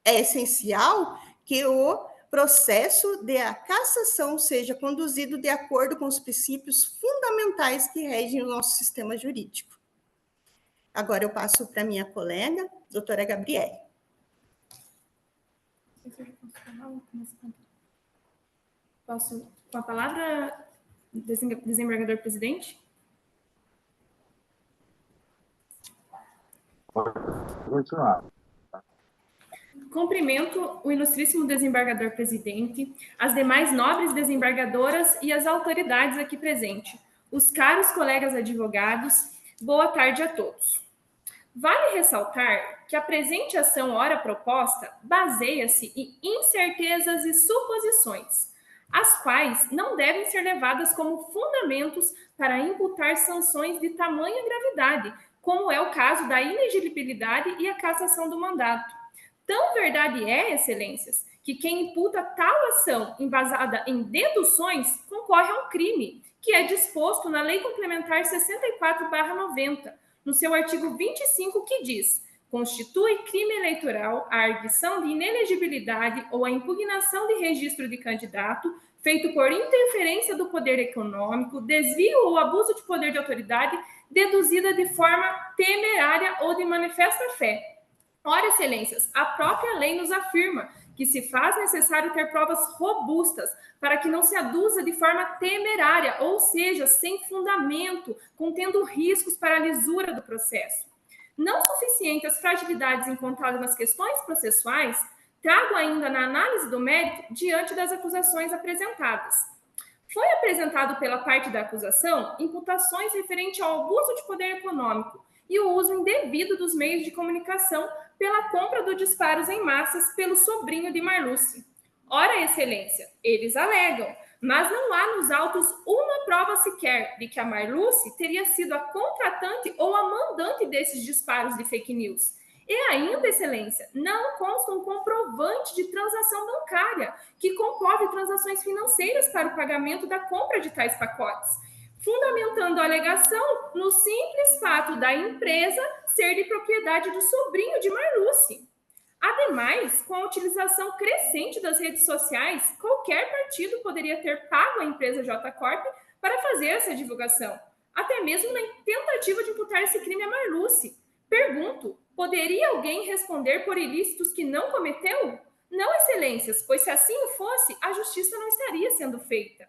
Speaker 10: É essencial que o processo de cassação seja conduzido de acordo com os princípios fundamentais que regem o nosso sistema jurídico. Agora eu passo para minha colega, doutora Gabriele.
Speaker 4: Posso, com a palavra, desembargador presidente?
Speaker 6: Continuar.
Speaker 4: Cumprimento o ilustríssimo desembargador presidente, as demais nobres desembargadoras e as autoridades aqui presentes, os caros colegas advogados, boa tarde a todos. Vale ressaltar que a presente ação ora proposta baseia-se em incertezas e suposições, as quais não devem ser levadas como fundamentos para imputar sanções de tamanha gravidade, como é o caso da inelegibilidade e a cassação do mandato. Tão verdade é, excelências, que quem imputa tal ação embasada em deduções concorre a um crime, que é disposto na Lei Complementar 64/90, no seu artigo 25, que diz: constitui crime eleitoral a arguição de inelegibilidade ou a impugnação de registro de candidato feito por interferência do poder econômico, desvio ou abuso de poder de autoridade, deduzida de forma temerária ou de manifesta fé. Ora, excelências, a própria lei nos afirma que se faz necessário ter provas robustas para que não se aduza de forma temerária, ou seja, sem fundamento, contendo riscos para a lisura do processo. Não suficientes as fragilidades encontradas nas questões processuais, trago ainda na análise do mérito diante das acusações apresentadas. Foi apresentado pela parte da acusação imputações referentes ao abuso de poder econômico e o uso indevido dos meios de comunicação pela compra de disparos em massas pelo sobrinho de Marluce. Ora, excelência, eles alegam, mas não há nos autos uma prova sequer de que a Marluce teria sido a contratante ou a mandante desses disparos de fake news. E ainda, excelência, não consta um comprovante de transação bancária que comprove transações financeiras para o pagamento da compra de tais pacotes, fundamentando a alegação no simples fato da empresa ser de propriedade do sobrinho de Marluce. Ademais, com a utilização crescente das redes sociais, qualquer partido poderia ter pago a empresa J Corp para fazer essa divulgação, até mesmo na tentativa de imputar esse crime a Marluce. Pergunto, poderia alguém responder por ilícitos que não cometeu? Não, excelências, pois se assim o fosse, a justiça não estaria sendo feita.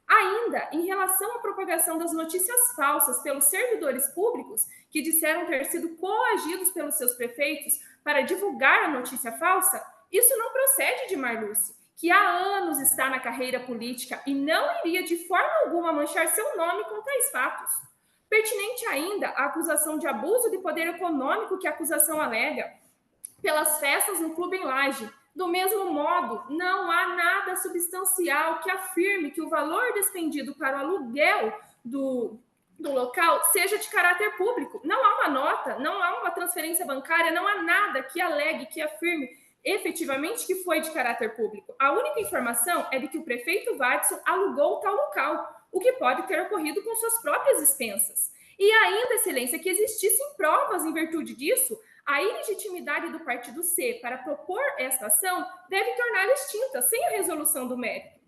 Speaker 4: Ainda, em relação à propagação das notícias falsas pelos servidores públicos, que disseram ter sido coagidos pelos seus prefeitos para divulgar a notícia falsa, isso não procede de Marluce, que há anos está na carreira política e não iria de forma alguma manchar seu nome com tais fatos. Pertinente ainda a acusação de abuso de poder econômico que a acusação alega pelas festas no Clube em Laje. Do mesmo modo, não há nada substancial que afirme que o valor despendido para o aluguel do local seja de caráter público. Não há uma nota, não há uma transferência bancária, não há nada que alegue, que afirme efetivamente que foi de caráter público. A única informação é de que o prefeito Watson alugou tal local, o que pode ter ocorrido com suas próprias expensas. E ainda, excelência, que existissem provas em virtude disso, a ilegitimidade do partido C para propor esta ação deve torná-la extinta, sem a resolução do mérito.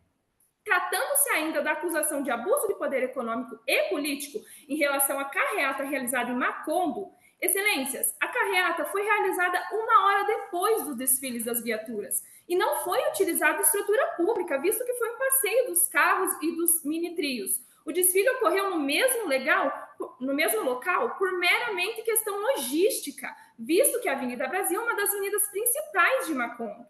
Speaker 4: Tratando-se ainda da acusação de abuso de poder econômico e político em relação à carreata realizada em Macondo, excelências, a carreata foi realizada 1 hora depois dos desfiles das viaturas e não foi utilizada estrutura pública, visto que foi um passeio dos carros e dos mini-trios. O desfile ocorreu no mesmo local por meramente questão logística, visto que a Avenida Brasil é uma das avenidas principais de Macondo.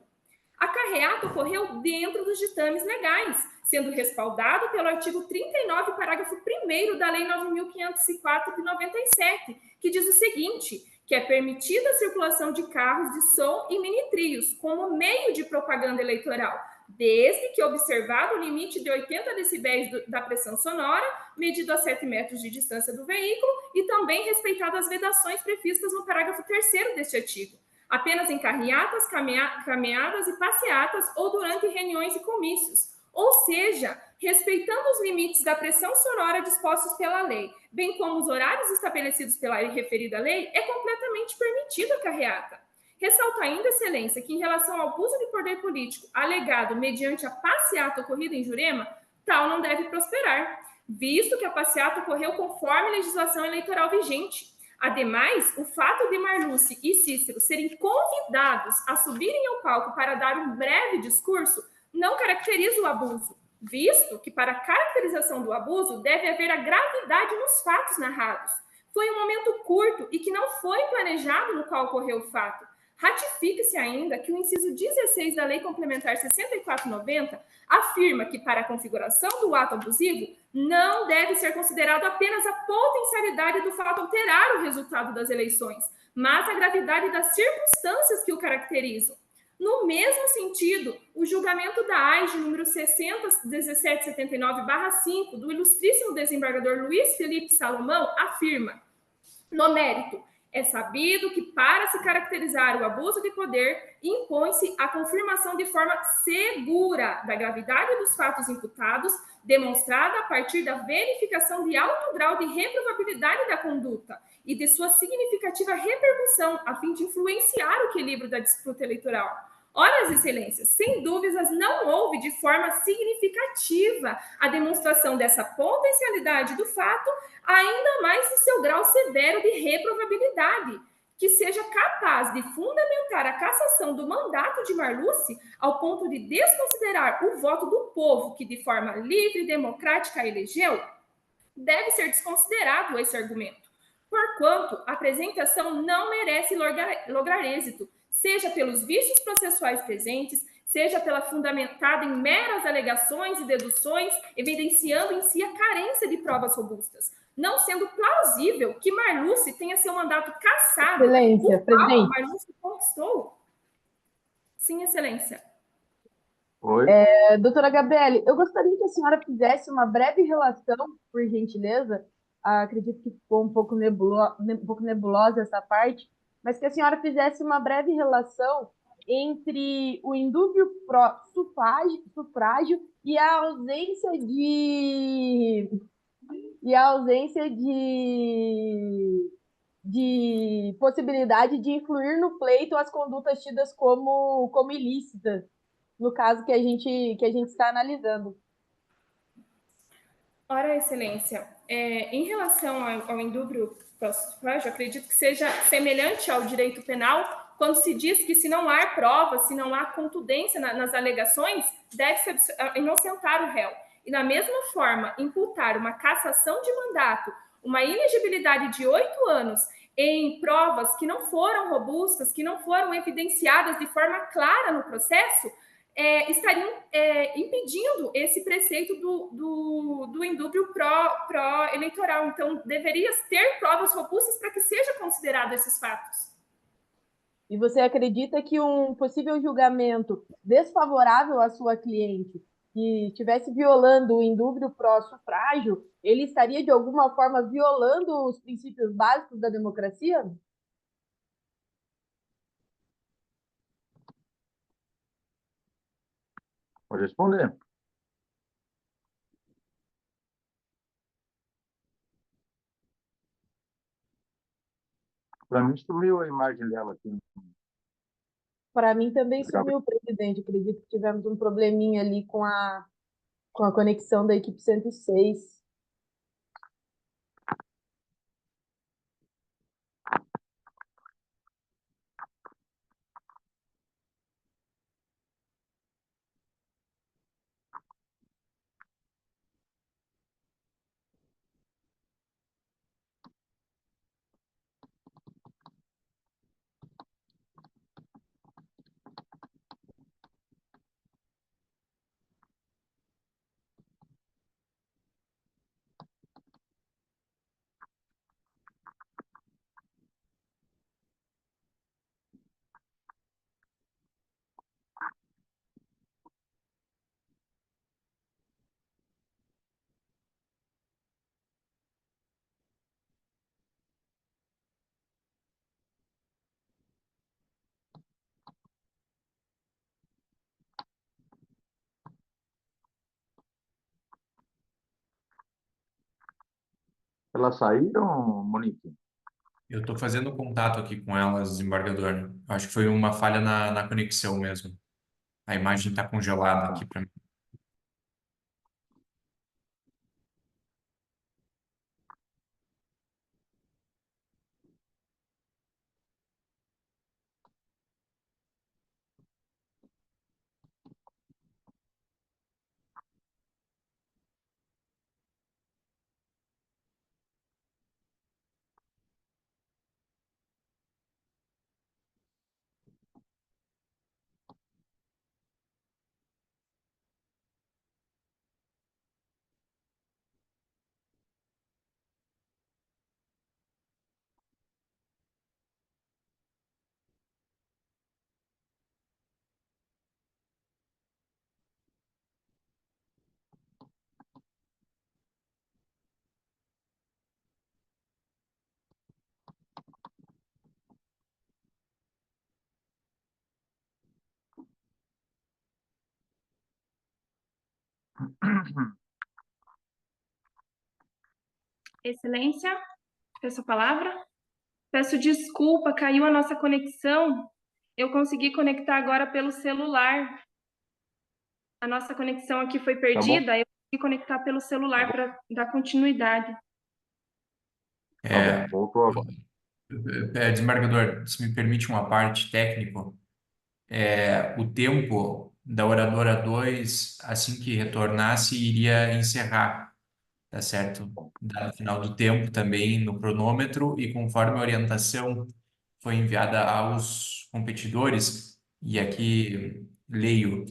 Speaker 4: A carreata ocorreu dentro dos ditames legais, sendo respaldado pelo artigo 39, parágrafo 1º da Lei 9.504 de 97, que diz o seguinte, que é permitida a circulação de carros de som e mini-trios como meio de propaganda eleitoral, desde que observado o limite de 80 decibéis da pressão sonora, medido a 7 metros de distância do veículo, e também respeitado as vedações previstas no parágrafo 3º deste artigo, apenas em carreatas, caminhadas e passeatas ou durante reuniões e comícios, ou seja, respeitando os limites da pressão sonora dispostos pela lei, bem como os horários estabelecidos pela referida lei, é completamente permitida a carreata. Ressalto ainda, excelência, que em relação ao abuso de poder político alegado mediante a passeata ocorrida em Jurema, tal não deve prosperar, visto que a passeata ocorreu conforme a legislação eleitoral vigente. Ademais, o fato de Marluce e Cícero serem convidados a subirem ao palco para dar um breve discurso não caracteriza o abuso, visto que para a caracterização do abuso deve haver a gravidade nos fatos narrados. Foi um momento curto e que não foi planejado no qual ocorreu o fato. Ratifique-se ainda que o inciso 16 da Lei Complementar 6490 afirma que, para a configuração do ato abusivo, não deve ser considerado apenas a potencialidade do fato alterar o resultado das eleições, mas a gravidade das circunstâncias que o caracterizam. No mesmo sentido, o julgamento da AIJ número 60.1779/5 do ilustríssimo desembargador Luiz Felipe Salomão afirma, no mérito, é sabido que, para se caracterizar o abuso de poder, impõe-se a confirmação de forma segura da gravidade dos fatos imputados, demonstrada a partir da verificação de alto grau de reprovabilidade da conduta e de sua significativa repercussão, a fim de influenciar o equilíbrio da disputa eleitoral. Ora, excelências, sem dúvidas não houve de forma significativa a demonstração dessa potencialidade do fato, ainda mais no seu grau severo de reprovabilidade, que seja capaz de fundamentar a cassação do mandato de Marluce ao ponto de desconsiderar o voto do povo que, de forma livre e democrática, a elegeu. Deve ser desconsiderado esse argumento, porquanto a apresentação não merece lograr êxito, seja pelos vícios processuais presentes, seja pela fundamentada em meras alegações e deduções, evidenciando em si a carência de provas robustas, não sendo plausível que Marluce tenha seu mandato cassado,
Speaker 7: Excelência,
Speaker 4: o qual
Speaker 7: presidente.
Speaker 4: Marluce conquistou. Sim, excelência.
Speaker 6: Oi?
Speaker 7: Doutora Gabriele, eu gostaria que a senhora fizesse uma breve relação, por gentileza. Acredito que ficou um pouco nebulosa essa parte, mas que a senhora fizesse uma breve relação entre o indúbio sufrágio e a ausência de possibilidade de influir no pleito as condutas tidas como ilícitas, no caso que a gente está analisando.
Speaker 4: Ora, excelência, em relação ao indúbio sufrágio, acredito que seja semelhante ao direito penal, quando se diz que se não há provas, se não há contundência nas alegações, deve-se inocentar o réu. E, da mesma forma, imputar uma cassação de mandato, uma inegibilidade de 8 anos em provas que não foram robustas, que não foram evidenciadas de forma clara no processo, estariam impedindo esse preceito do indúbio pró-eleitoral. Então, deveria ter provas robustas para que seja considerado esses fatos.
Speaker 7: E você acredita que um possível julgamento desfavorável à sua cliente, que estivesse violando o indúbio pró-sufrágio, ele estaria de alguma forma violando os princípios básicos da democracia?
Speaker 6: Pode responder. Para mim, sumiu a imagem dela aqui.
Speaker 7: Para mim também sumiu, presidente. Acredito que tivemos um probleminha ali com a conexão da equipe 106.
Speaker 6: Elas saíram, Monique?
Speaker 2: Eu estou fazendo contato aqui com elas, desembargador. Acho que foi uma falha na conexão mesmo. A imagem está congelada aqui para mim.
Speaker 4: Excelência, peço a palavra. Peço desculpa, caiu a nossa conexão. Eu consegui conectar agora pelo celular. A nossa conexão aqui foi perdida, eu consegui conectar pelo celular para dar continuidade.
Speaker 6: Tá bom, voltou agora.
Speaker 2: Desembargador, se me permite uma parte técnico, o tempo da oradora 2, assim que retornasse, iria encerrar, tá certo? Dado o final do tempo também no cronômetro e conforme a orientação foi enviada aos competidores, e aqui leio: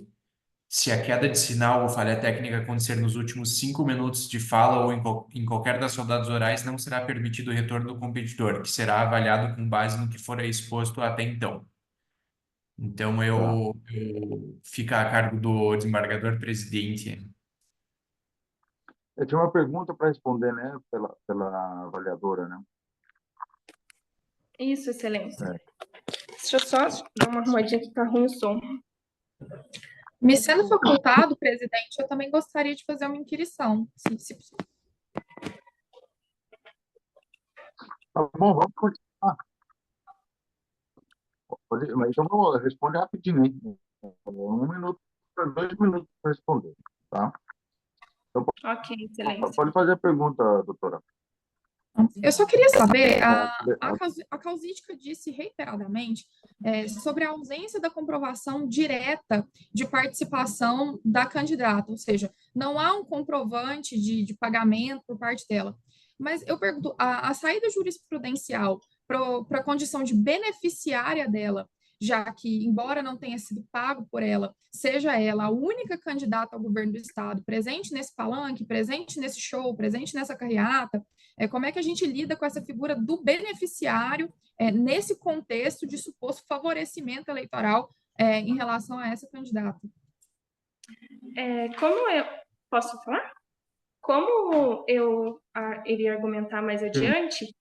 Speaker 2: se a queda de sinal ou falha técnica acontecer nos últimos 5 minutos de fala ou em qualquer das rodadas orais, não será permitido o retorno do competidor, que será avaliado com base no que for exposto até então. Então, fica a cargo do desembargador presidente.
Speaker 6: Eu tinha uma pergunta para responder, né, pela avaliadora, né?
Speaker 4: Isso, excelência. Deixa eu só dar uma arrumadinha que tá ruim o som.
Speaker 9: Me sendo facultado, presidente, eu também gostaria de fazer uma inquirição, se possível.
Speaker 6: Tá bom, vamos continuar. Mas então, responde rapidinho, hein? 1 minuto, 2 minutos para responder, tá? Então,
Speaker 4: Ok, excelência.
Speaker 6: pode fazer a pergunta, doutora.
Speaker 9: Eu só queria saber, a causídica disse reiteradamente sobre a ausência da comprovação direta de participação da candidata, ou seja, não há um comprovante de pagamento por parte dela. Mas eu pergunto, a saída jurisprudencial para a condição de beneficiária dela, já que, embora não tenha sido pago por ela, seja ela a única candidata ao governo do Estado presente nesse palanque, presente nesse show, presente nessa carreata, como é que a gente lida com essa figura do beneficiário nesse contexto de suposto favorecimento eleitoral em relação a essa candidata?
Speaker 4: Como eu posso falar? Como eu iria argumentar mais adiante,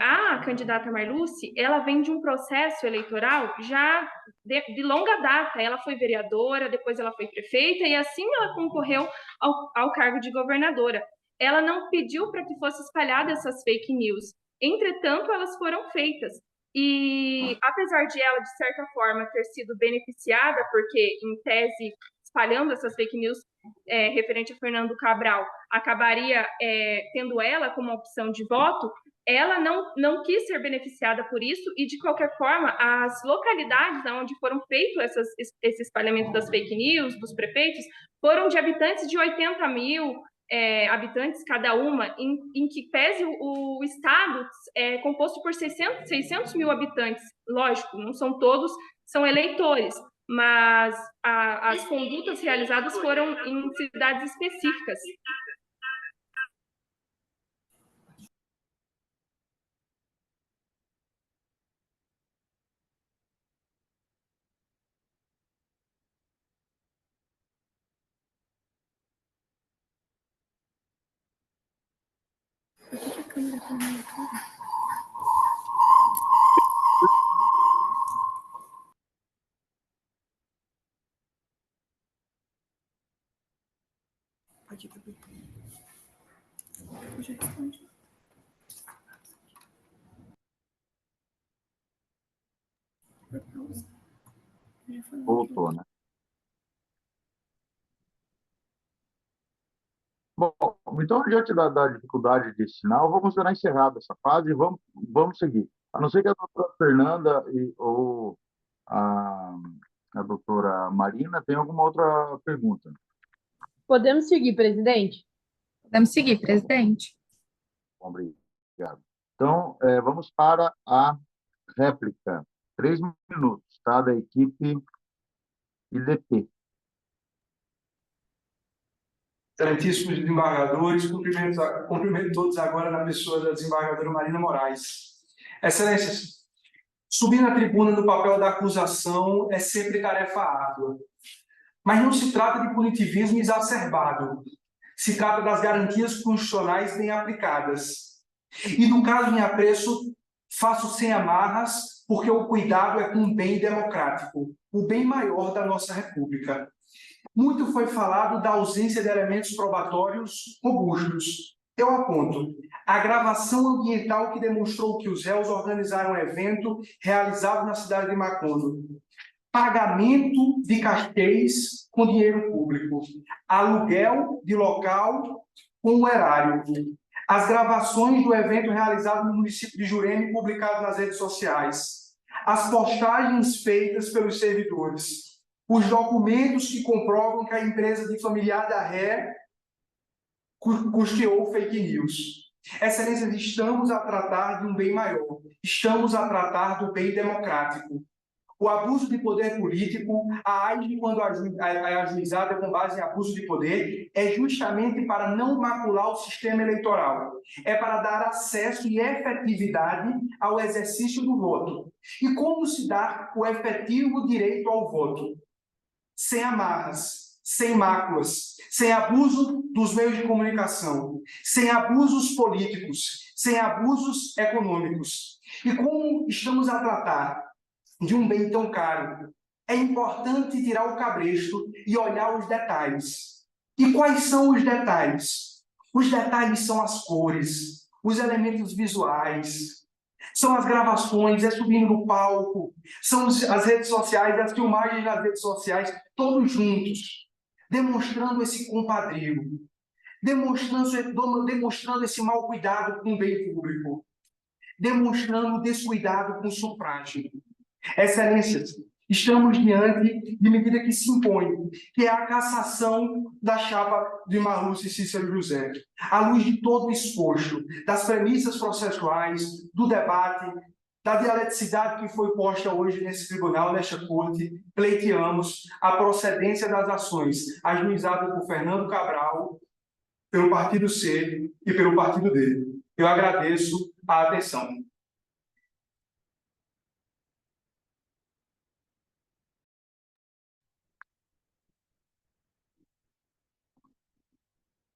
Speaker 4: a candidata Marluce, ela vem de um processo eleitoral já de longa data. Ela foi vereadora, depois ela foi prefeita e assim ela concorreu ao cargo de governadora. Ela não pediu para que fosse espalhada essas fake news. Entretanto, elas foram feitas. E apesar de ela, de certa forma, ter sido beneficiada, porque, em tese, espalhando essas fake news referente a Fernando Cabral, acabaria tendo ela como opção de voto, ela não quis ser beneficiada por isso e, de qualquer forma, as localidades onde foram feitos esse espalhamento das fake news, dos prefeitos, foram de habitantes de 80 mil habitantes cada uma, em que pese o Estado é composto por 600 mil habitantes. Lógico, não são todos, são eleitores, mas as condutas realizadas foram em cidades específicas.
Speaker 10: Pode ir.
Speaker 6: Voltou, né? Bom, então, diante da dificuldade de sinal, vamos dar encerrada essa fase e vamos seguir. A não ser que a doutora Fernanda ou a doutora Marina tenham alguma outra pergunta.
Speaker 7: Podemos seguir, presidente?
Speaker 9: Podemos seguir, presidente.
Speaker 6: Obrigado. Então, vamos para a réplica. 3 minutos, tá? Da equipe IDP.
Speaker 3: Excelentíssimos desembargadores, cumprimento todos agora na pessoa da desembargadora Marina Moraes. Excelências, subir na tribuna no papel da acusação é sempre tarefa árdua. Mas não se trata de punitivismo exacerbado. Se trata das garantias constitucionais bem aplicadas. E no caso em apreço, faço sem amarras, porque o cuidado é com o bem democrático, o bem maior da nossa República. Muito foi falado da ausência de elementos probatórios robustos. Eu aponto a gravação ambiental que demonstrou que os réus organizaram um evento realizado na cidade de Macondo, pagamento de cachês com dinheiro público, aluguel de local com o erário, as gravações do evento realizado no município de Jurema publicado nas redes sociais, as postagens feitas pelos servidores, os documentos que comprovam que a empresa de familiar da ré custeou fake news. Excelências, estamos a tratar de um bem maior, estamos a tratar do bem democrático. O abuso de poder político, a AIGE, quando é ajuizada com base em abuso de poder, é justamente para não macular o sistema eleitoral. É para dar acesso e efetividade ao exercício do voto. E como se dá o efetivo direito ao voto? Sem amarras, sem máculas, sem abuso dos meios de comunicação, sem abusos políticos, sem abusos econômicos. E como estamos a tratar de um bem tão caro, é importante tirar o cabresto e olhar os detalhes. E quais são os detalhes? Os detalhes são as cores, os elementos visuais, são as gravações, é subindo no palco, são as redes sociais, as filmagens nas redes sociais, todos juntos, demonstrando esse compadrio, demonstrando esse mau cuidado com o bem público, demonstrando descuidado com o sufrágio. Excelências, estamos diante de medida que se impõe, que é a cassação da chapa de Marluce Cícero José, à luz de todo o exposto, das premissas processuais, do debate, da dialeticidade que foi posta hoje nesse tribunal, nesta corte, pleiteamos a procedência das ações ajuizadas por Fernando Cabral, pelo partido C e pelo partido D. Eu agradeço a atenção.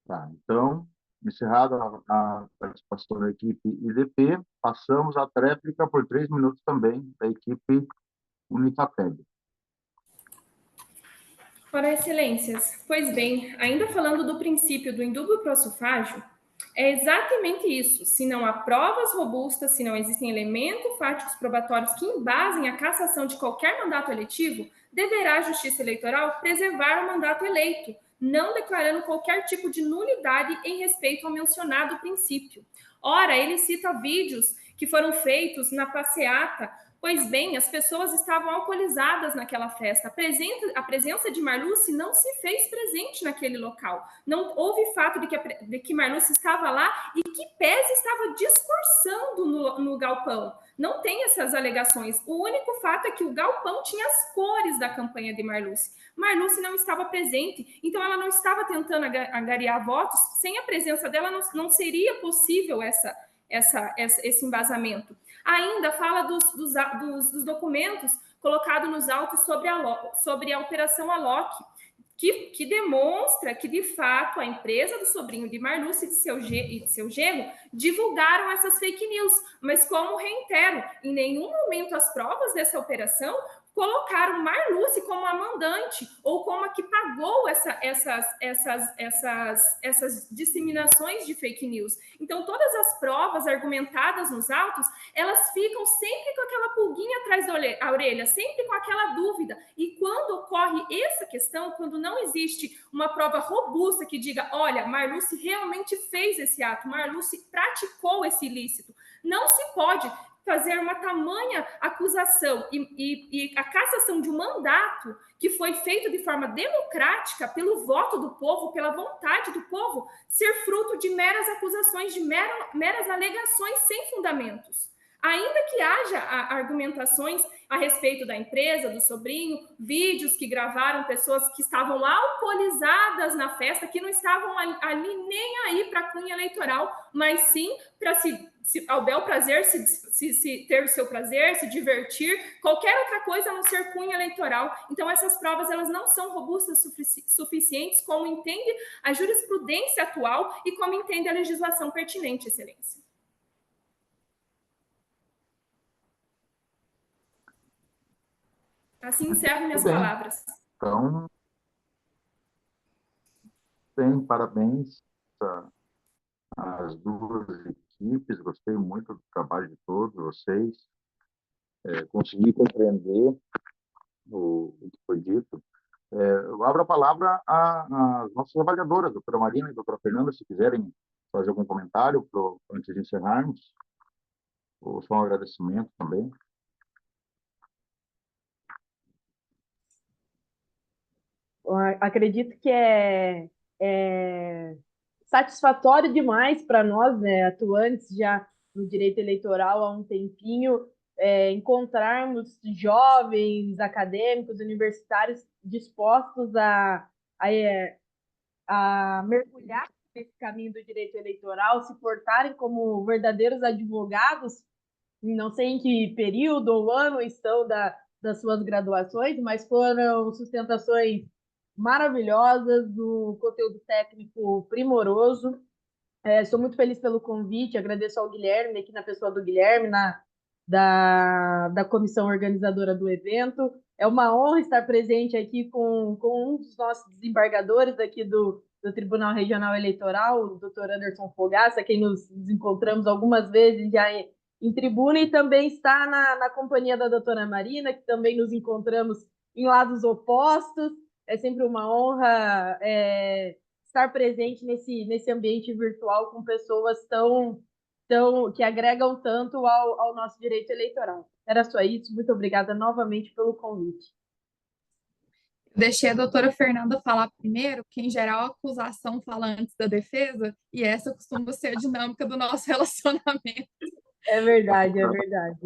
Speaker 6: Tá, então, encerrada a participação da equipe IDP, passamos à tréplica por 3 minutos também da equipe Unifapeb.
Speaker 4: Ora, excelências, pois bem, ainda falando do princípio do indúbio pro sufrágio, é exatamente isso. Se não há provas robustas, se não existem elementos fáticos probatórios que embasem a cassação de qualquer mandato eletivo, deverá a Justiça Eleitoral preservar o mandato eleito, não declarando qualquer tipo de nulidade em respeito ao mencionado princípio. Ora, ele cita vídeos que foram feitos na passeata. Pois bem, as pessoas estavam alcoolizadas naquela festa. A presença de Marluce não se fez presente naquele local. Não houve fato de que Marluce estava lá e que Pese estava discursando no galpão. Não tem essas alegações. O único fato é que o galpão tinha as cores da campanha de Marluce. Marluce não estava presente, então ela não estava tentando angariar votos. Sem a presença dela, não seria possível esse embasamento. Ainda fala dos documentos colocados nos autos sobre a Operação Alok, que demonstra que, de fato, a empresa do sobrinho de Marluce e de seu genro divulgaram essas fake news. Mas, como reitero, em nenhum momento as provas dessa operação colocaram Marluce como a mandante ou como a que pagou essas disseminações de fake news. Então, todas as provas argumentadas nos autos, elas ficam sempre com aquela pulguinha atrás da orelha, sempre com aquela dúvida. E quando ocorre essa questão, quando não existe uma prova robusta que diga, olha, Marluce realmente fez esse ato, Marluce praticou esse ilícito, não se pode fazer uma tamanha acusação e a cassação de um mandato que foi feito de forma democrática pelo voto do povo, pela vontade do povo, ser fruto de meras acusações, de meras alegações sem fundamentos. Ainda que haja argumentações a respeito da empresa, do sobrinho, vídeos que gravaram pessoas que estavam alcoolizadas na festa, que não estavam ali nem aí para a cunha eleitoral, mas sim para ao bel prazer, ter o seu prazer, se divertir, qualquer outra coisa a não ser cunha eleitoral. Então, essas provas elas não são robustas suficientes, como entende a jurisprudência atual e como entende a legislação pertinente, Excelência. Assim encerro minhas palavras.
Speaker 6: Então, Bem, parabéns às duas equipes, gostei muito do trabalho de todos vocês, consegui compreender o que foi dito. Eu abro a palavra às nossas avaliadoras, doutora Marina e doutora Fernanda, se quiserem fazer algum comentário antes de encerrarmos, ou só um agradecimento também.
Speaker 7: Acredito que é satisfatório demais para nós, né, atuantes já no direito eleitoral há um tempinho, encontrarmos jovens acadêmicos, universitários dispostos a mergulhar nesse caminho do direito eleitoral, se portarem como verdadeiros advogados. Não sei em que período ou ano estão das suas graduações, mas foram sustentações maravilhosas, do conteúdo técnico primoroso. Sou muito feliz pelo convite, agradeço ao Guilherme, aqui na pessoa do Guilherme, da comissão organizadora do evento. É uma honra estar presente aqui com um dos nossos desembargadores aqui do Tribunal Regional Eleitoral, o doutor Anderson Fogaça, quem nos encontramos algumas vezes já em tribuna, e também está na companhia da doutora Marina, que também nos encontramos em lados opostos. É sempre uma honra estar presente nesse ambiente virtual com pessoas que agregam tanto ao nosso direito eleitoral. Era só isso, muito obrigada novamente pelo convite.
Speaker 9: Deixei a doutora Fernanda falar primeiro, que em geral a acusação fala antes da defesa, e essa costuma ser a dinâmica do nosso relacionamento.
Speaker 7: É verdade, é verdade.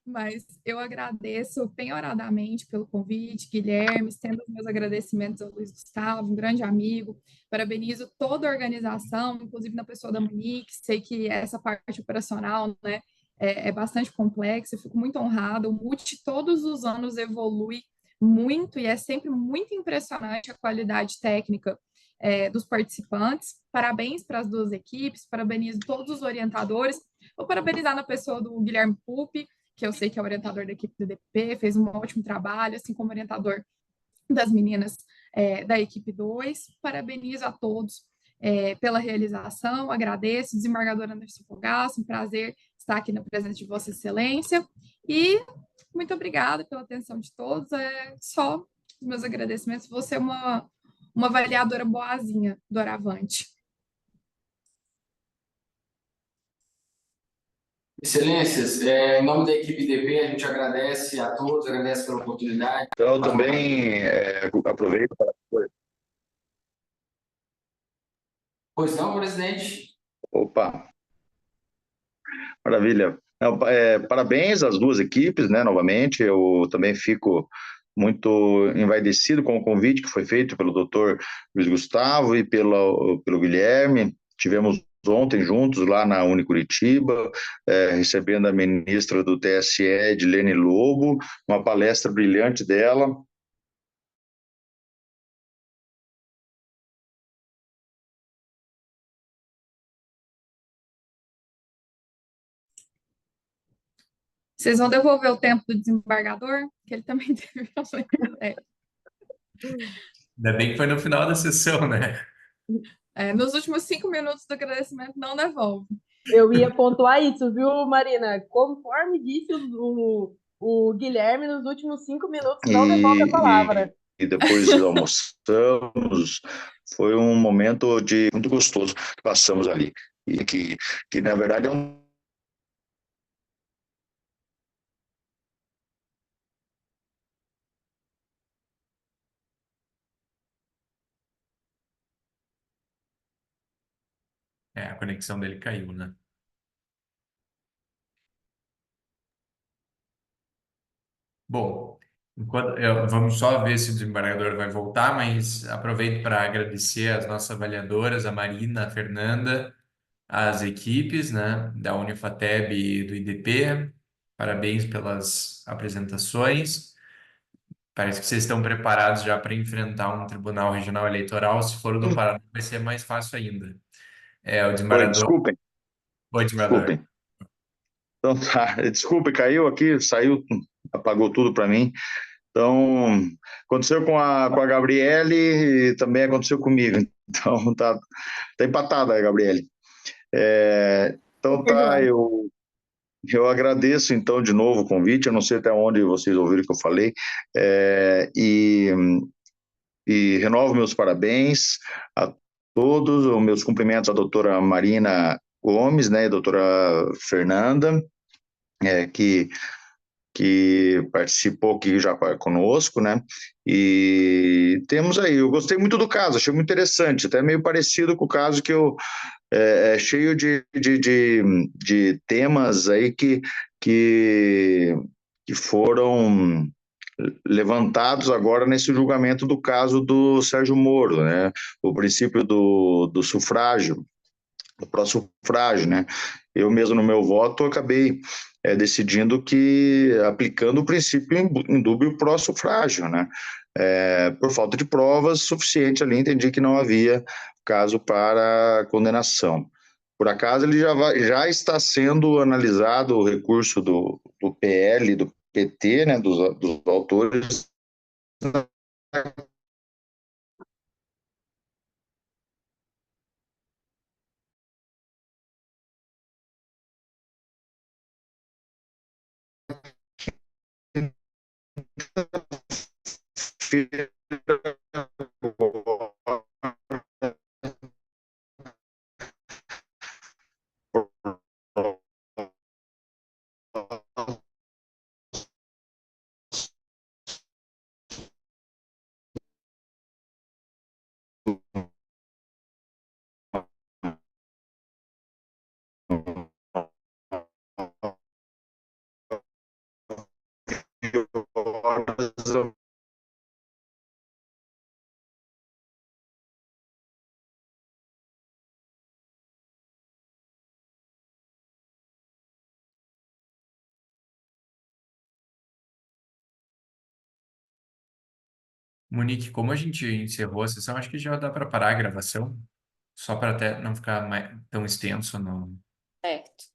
Speaker 9: Mas eu agradeço penhoradamente pelo convite, Guilherme, estendo os meus agradecimentos ao Luiz Gustavo, um grande amigo. Parabenizo toda a organização, inclusive na pessoa da Monique. Sei que essa parte operacional, né, é bastante complexa, eu fico muito honrada. O MUT todos os anos evolui muito e é sempre muito impressionante a qualidade técnica dos participantes. Parabéns para as duas equipes, parabenizo todos os orientadores. Vou parabenizar na pessoa do Guilherme Pupi, que eu sei que é orientador da equipe do DP, fez um ótimo trabalho, assim como orientador das meninas da equipe 2. Parabenizo a todos pela realização, agradeço, desembargador Anderson Fogaça, um prazer estar aqui na presença de Vossa Excelência, e muito obrigada pela atenção de todos. Só os meus agradecimentos, você é uma avaliadora boazinha do Aravante.
Speaker 8: Excelências, em nome da equipe DP, a gente agradece a todos, agradece pela oportunidade.
Speaker 6: Então, eu também aproveito para...
Speaker 8: Pois não, presidente?
Speaker 6: Opa, maravilha. Não, parabéns às duas equipes, né, novamente. Eu também fico muito envaidecido com o convite que foi feito pelo doutor Luiz Gustavo e pelo Guilherme. Tivemos ontem juntos lá na Unicuritiba, recebendo a ministra do TSE, Edilene Lobo, uma palestra brilhante dela.
Speaker 9: Vocês vão devolver o tempo do desembargador, que ele também teve
Speaker 2: Ainda bem que foi no final da sessão, né?
Speaker 9: Nos últimos 5 minutos do agradecimento, não devolve.
Speaker 7: Eu ia pontuar isso, viu, Marina? Conforme disse o Guilherme, nos últimos 5 minutos não devolve a palavra.
Speaker 6: E depois almoçamos, foi um momento muito gostoso que passamos ali. E que na verdade, é um...
Speaker 2: A conexão dele caiu, né? Bom, vamos só ver se o desembargador vai voltar, mas aproveito para agradecer às nossas avaliadoras, a Marina, a Fernanda, as equipes, né, da Unifateb e do IDP. Parabéns pelas apresentações. Parece que vocês estão preparados já para enfrentar um Tribunal Regional Eleitoral. Se for o do Paraná, vai ser mais fácil ainda. O desembargador...
Speaker 6: Desculpem.
Speaker 2: Oi, desembargador.
Speaker 6: Desculpem. Então tá, desculpe, caiu aqui, saiu, apagou tudo para mim. Então, aconteceu com a Gabriele e também aconteceu comigo. Então tá empatada, Gabriele. Então tá, eu agradeço então de novo o convite. Eu não sei até onde vocês ouviram que eu falei, e renovo meus parabéns a todos, os meus cumprimentos à doutora Marina Gomes, né, e à doutora Fernanda, que participou aqui já conosco, né? E temos aí, eu gostei muito do caso, achei muito interessante, até meio parecido com o caso que eu cheio de temas aí que foram levantados agora nesse julgamento do caso do Sérgio Moro, né? O princípio do sufrágio, do pró-sufrágio, né? Eu mesmo no meu voto acabei decidindo que aplicando o princípio indúbio pró-sufrágio, né? Por falta de provas suficientes ali, entendi que não havia caso para condenação. Por acaso ele já está sendo analisado o recurso do PL, do PT, né, dos autores.
Speaker 2: Monique, como a gente encerrou a sessão, acho que já dá para parar a gravação, só para até não ficar tão extenso. Não.
Speaker 1: Certo.